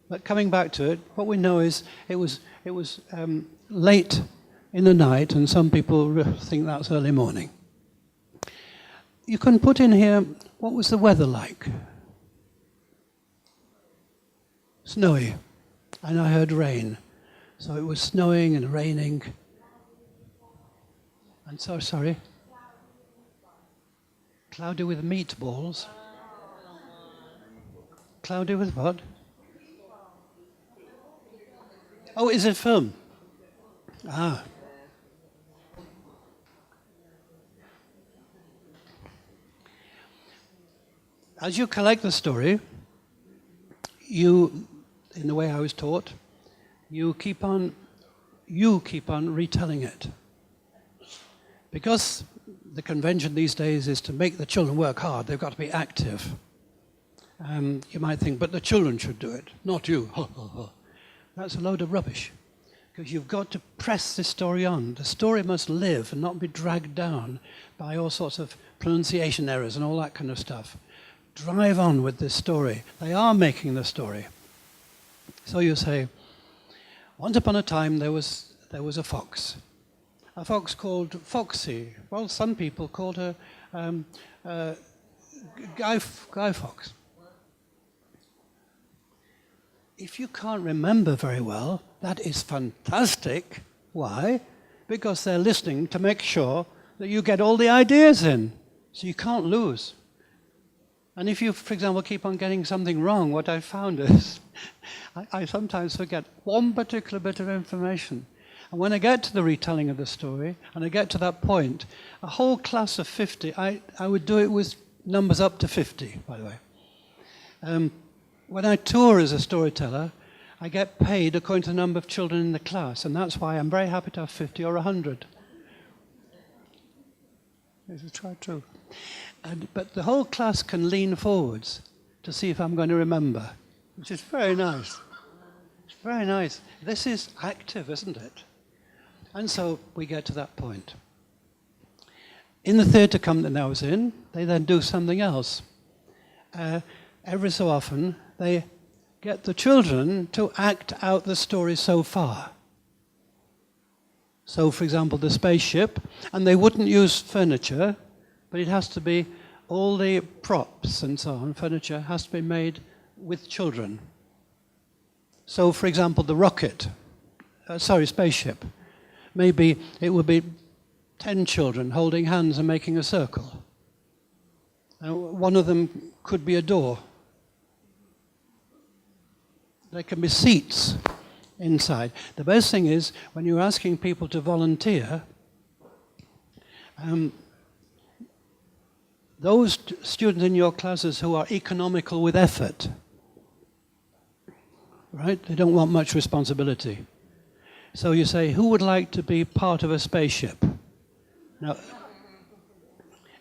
But coming back to it, what we know is it was late in the night, and some people think that's early morning. You can put in here, what was the weather like? Snowy. And I heard rain. So it was snowing and raining. And so, sorry. Cloudy with meatballs. Cloudy with what? Oh, is it film? Ah. As you collect the story, you, in the way I was taught, you keep on retelling it. Because the convention these days is to make the children work hard, they've got to be active. You might think, but the children should do it, not you. That's a load of rubbish. Because you've got to press this story on. The story must live and not be dragged down by all sorts of pronunciation errors and all that kind of stuff. Drive on with this story. They are making the story. So you say, once upon a time there was a fox. A fox called Foxy. Well, some people called her Guy Fox. If you can't remember very well, that is fantastic. Why? Because they're listening to make sure that you get all the ideas in. So you can't lose. And if you, for example, keep on getting something wrong, what I found is I sometimes forget one particular bit of information. And when I get to the retelling of the story, and I get to that point, a whole class of 50, I would do it with numbers up to 50, by the way. When I tour as a storyteller, I get paid according to the number of children in the class, and that's why I'm very happy to have 50 or 100. Try true. But the whole class can lean forwards to see if I'm going to remember, which is very nice. It's very nice. This is active, isn't it? And so we get to that point. In the theatre company I was in, they then do something else. Every so often, they get the children to act out the story so far. So, for example, the spaceship, and they wouldn't use furniture, but it has to be, all the props and so on, furniture, has to be made with children. So, for example, the rocket, spaceship, maybe it would be 10 children holding hands and making a circle. One of them could be a door. There can be seats inside. The best thing is, when you're asking people to volunteer, those students in your classes who are economical with effort, right? They don't want much responsibility. So you say, who would like to be part of a spaceship? Now,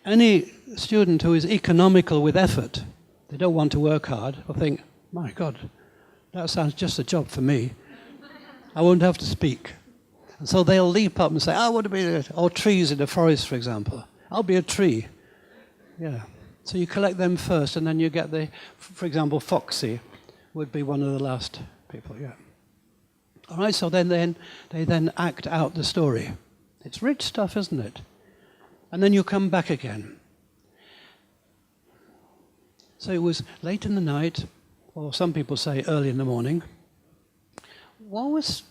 any student who is economical with effort, they don't want to work hard, will think, my God, that sounds just a job for me. I won't have to speak. And so they'll leap up and say, I want to be, or trees in the forest, for example. I'll be a tree. Yeah. So you collect them first, and then you get for example, Foxy would be one of the last people, yeah. All right, so then they then act out the story. It's rich stuff, isn't it? And then you come back again. So it was late in the night, or some people say early in the morning. Was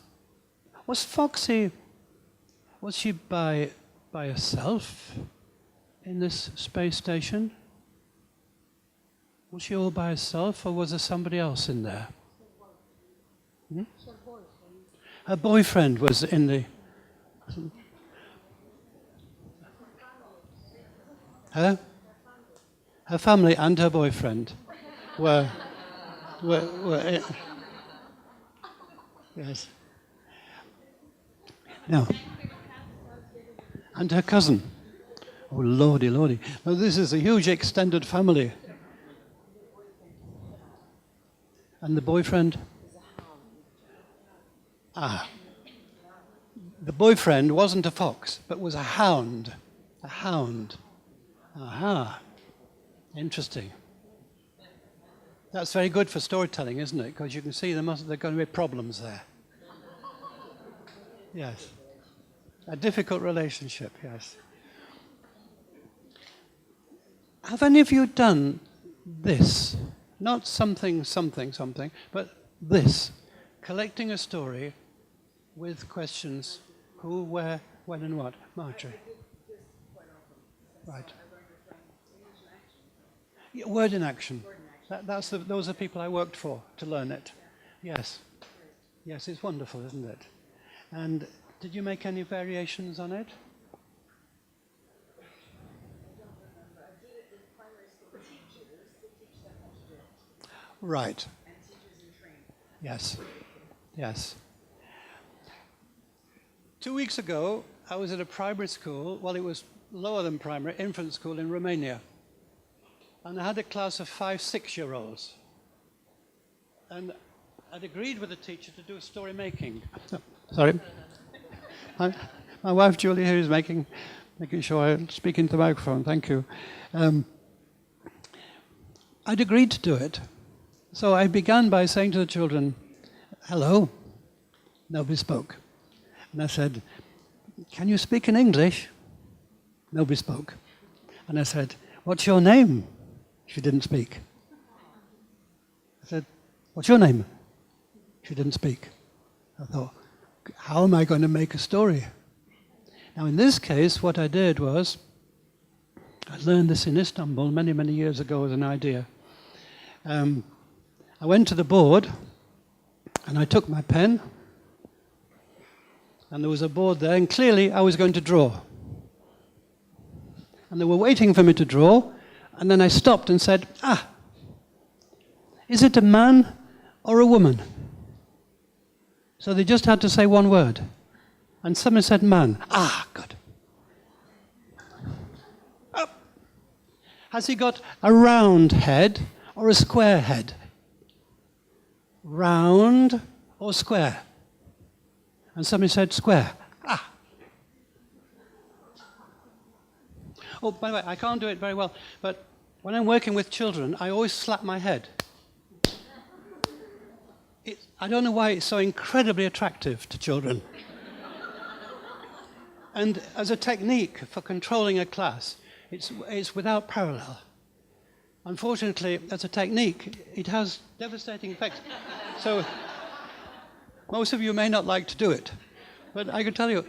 Foxy, was she by herself in this space station? Was she all by herself, or was there somebody else in there? Hmm? Her boyfriend was in the... Her family and her boyfriend were yes. No. And her cousin. Oh, lordy, lordy. Now, this is a huge extended family. And the boyfriend? Ah. The boyfriend wasn't a fox, but was a hound. A hound. Aha. Interesting. That's very good for storytelling, isn't it? Because you can see there are going to be problems there. Yes. A difficult relationship, yes. Have any of you done this? Not something, but this. Collecting a story with questions who, where, when and what. Marjorie. Right. Yeah, word in action. Those are people I worked for to learn it. Yes. Yes, it's wonderful, isn't it? And did you make any variations on it? Right. Yes. Yes. 2 weeks ago, I was at a primary school, well, it was lower than primary, infant school in Romania. And I had a class of 5, 6-year-olds. And I'd agreed with the teacher to do story making. Oh, sorry. My wife, Julie, here is making sure I speak into the microphone. Thank you. I'd agreed to do it. So I began by saying to the children, hello. Nobody spoke. And I said, can you speak in English? Nobody spoke. And I said, what's your name? She didn't speak. I said, what's your name? She didn't speak. I thought, how am I going to make a story? Now, in this case, what I did was, I learned this in Istanbul many, many years ago as an idea. I went to the board, and I took my pen, and there was a board there, and clearly I was going to draw. And they were waiting for me to draw, and then I stopped and said, is it a man or a woman? So they just had to say one word. And someone said man. Good. Oh. Has he got a round head or a square head? Round or square? And somebody said square. Oh, by the way, I can't do it very well, but when I'm working with children, I always slap my head. I don't know why it's so incredibly attractive to children. And as a technique for controlling a class, it's without parallel. Unfortunately, as a technique, it has devastating effects. So most of you may not like to do it, but I can tell you,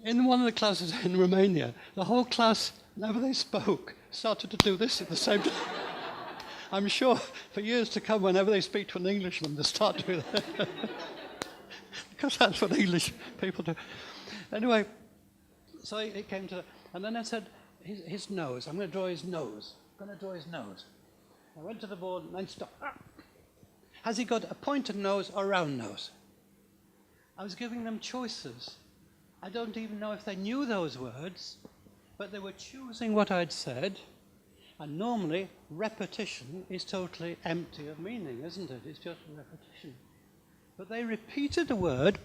in one of the classes in Romania, the whole class, whenever they spoke, started to do this at the same time. I'm sure for years to come, whenever they speak to an Englishman, they start doing that. Because that's what English people do. Anyway, so it came to, and then I said, his nose, I'm going to draw his nose. I'm going to draw his nose. I went to the board and then stopped. Has he got a pointed nose or a round nose? I was giving them choices. I don't even know if they knew those words, but they were choosing what I'd said. And normally, repetition is totally empty of meaning, isn't it? It's just repetition. But they repeated a word,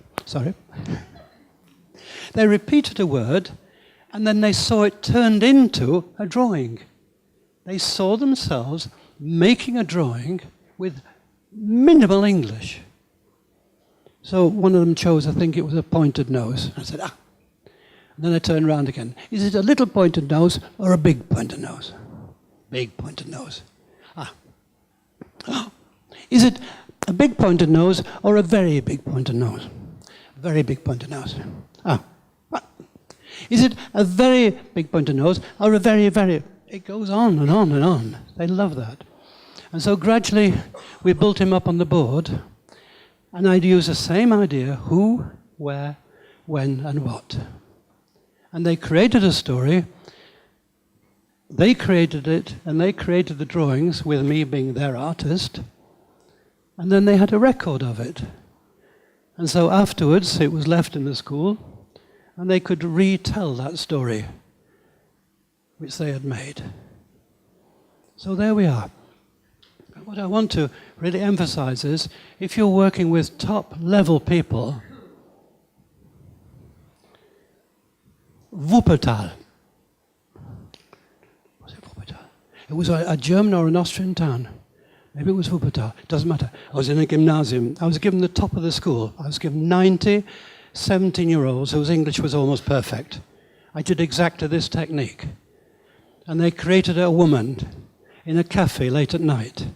they repeated a word, and then they saw it turned into a drawing. They saw themselves making a drawing with minimal English. So one of them chose, I think it was a pointed nose. I said, And then I turned around again. Is it a little pointed nose or a big pointed nose? Big pointed nose. Is it a big pointed nose or a very big pointed nose? Very big pointed nose. Is it a very big pointed nose or a very, very... It goes on and on and on. They love that. And so gradually we built him up on the board. And I'd use the same idea: who, where, when, and what. And they created a story. They created it, and they created the drawings with me being their artist. And then they had a record of it. And so afterwards, it was left in the school, and they could retell that story, which they had made. So there we are. What I want to really emphasize is, if you're working with top-level people, Wuppertal. Was it Wuppertal? It was a German or an Austrian town. Maybe it was Wuppertal. Doesn't matter. I was in a gymnasium. I was given the top of the school. I was given 90 17-year-olds whose English was almost perfect. I did exactly this technique. And they created a woman in a cafe late at night.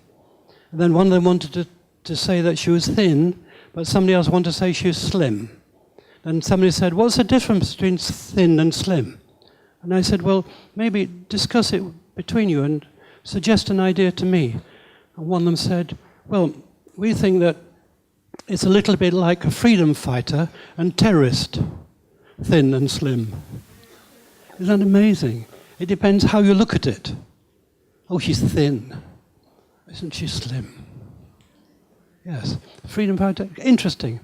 And then one of them wanted to say that she was thin, but somebody else wanted to say she was slim. And somebody said, what's the difference between thin and slim? And I said, well, maybe discuss it between you and suggest an idea to me. And one of them said, well, we think that it's a little bit like a freedom fighter and terrorist, thin and slim. Isn't that amazing? It depends how you look at it. Oh, she's thin. Isn't she slim? Yes, freedom fighter, interesting.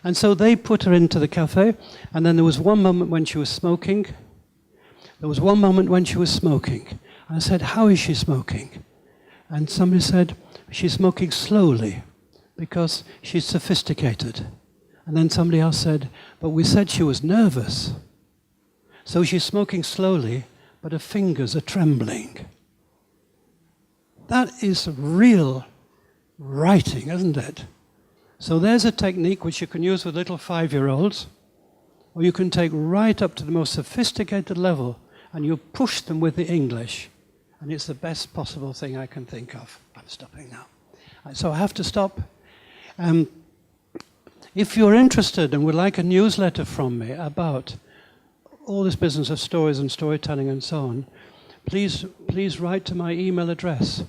And so they put her into the cafe, and then there was one moment when she was smoking. There was one moment when she was smoking. And I said, how is she smoking? And somebody said, she's smoking slowly because she's sophisticated. And then somebody else said, but we said she was nervous. So she's smoking slowly, but her fingers are trembling. That is real writing, isn't it? So there's a technique which you can use with little 5-year-olds, or you can take right up to the most sophisticated level, and you push them with the English. And it's the best possible thing I can think of. I'm stopping now. So I have to stop. If you're interested and would like a newsletter from me about all this business of stories and storytelling and so on, please write to my email address.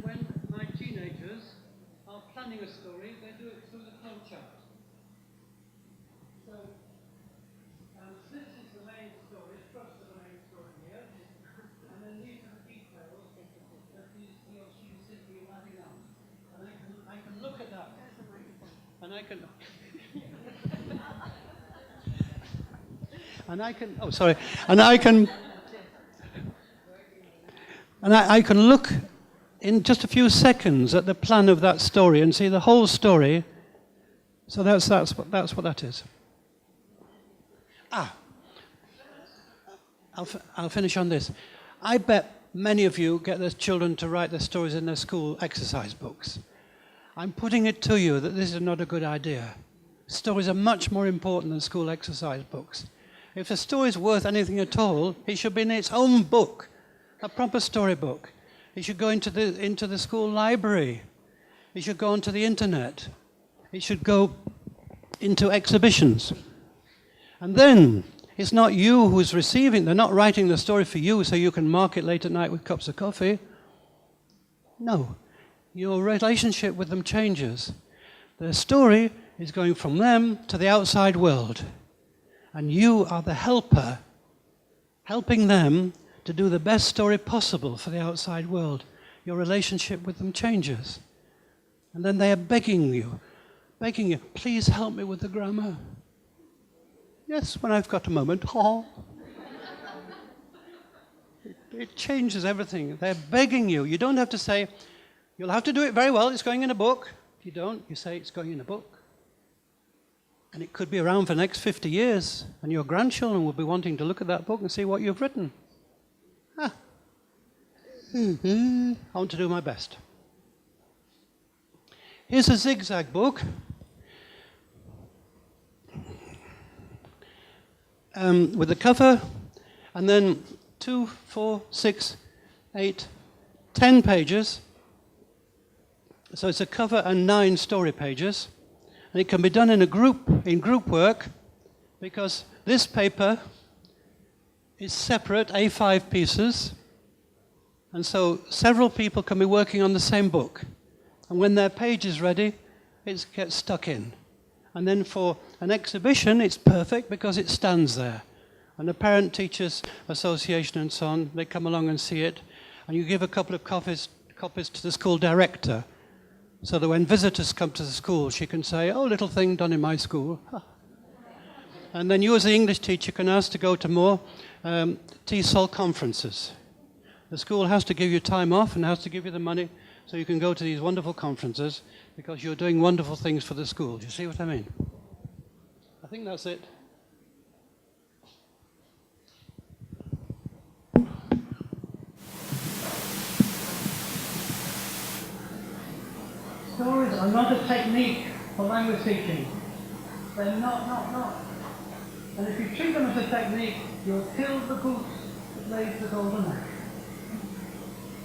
When my teenagers are planning a story, they do it through the flowchart. So this is the main story, trust the main story here, and then these are the details that he or she is simply adding up. And I can look at that, and I can, oh sorry, and I can look in just a few seconds at the plan of that story and see the whole story. So that's what that is. I'll finish on this. I bet many of you get their children to write their stories in their school exercise books. I'm putting it to you that this is not a good idea. Stories are much more important than school exercise books. If a story is worth anything at all, it should be in its own book, a proper storybook. It should go into the school library. It should go onto the internet. It should go into exhibitions. And then, it's not you who's receiving, they're not writing the story for you so you can mark it late at night with cups of coffee. No, your relationship with them changes. Their story is going from them to the outside world. And you are the helper, helping them to do the best story possible for the outside world. Your relationship with them changes. And then they are begging you, please help me with the grammar. Yes, when I've got a moment. Oh. It changes everything. They're begging you. You don't have to say, you'll have to do it very well, it's going in a book. If you don't, you say it's going in a book. And it could be around for the next 50 years, and your grandchildren will be wanting to look at that book and see what you've written. I want to do my best. Here's a zigzag book. With the cover, and then 2, 4, 6, 8, 10 pages So it's a cover and 9 story pages. And it can be done in group work, because this paper is separate A5 pieces. And so several people can be working on the same book. And when their page is ready, it gets stuck in. And then for an exhibition, it's perfect because it stands there. And the Parent Teachers Association and so on, they come along and see it. And you give a couple of copies to the school director, so that when visitors come to the school, she can say, oh, little thing done in my school. And then you as the English teacher can ask to go to more TESOL conferences. The school has to give you time off and has to give you the money so you can go to these wonderful conferences because you're doing wonderful things for the school. Do you see what I mean? I think that's it. Stories are not a technique for language teaching. They're not. And if you treat them as a technique, you'll kill the goose that lays the golden egg.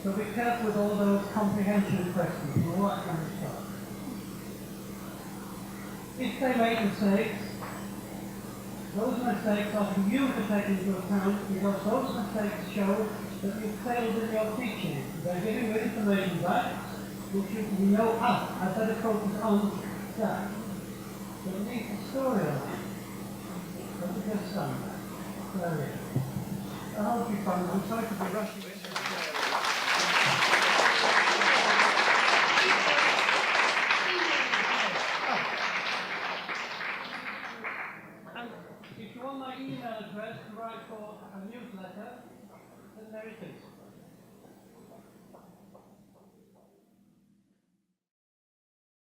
So be careful with all those comprehension questions and all that kind of stuff. If they make mistakes, those mistakes are for you to take into account, because those mistakes show that you've failed in your teaching. They're giving you information back, which you know, I better focus on that. So it needs a storyline. Don't just stand there. There we go. I hope you found it. I'm sorry to be rushing it. And if you want my email address to write for a newsletter, then there it is.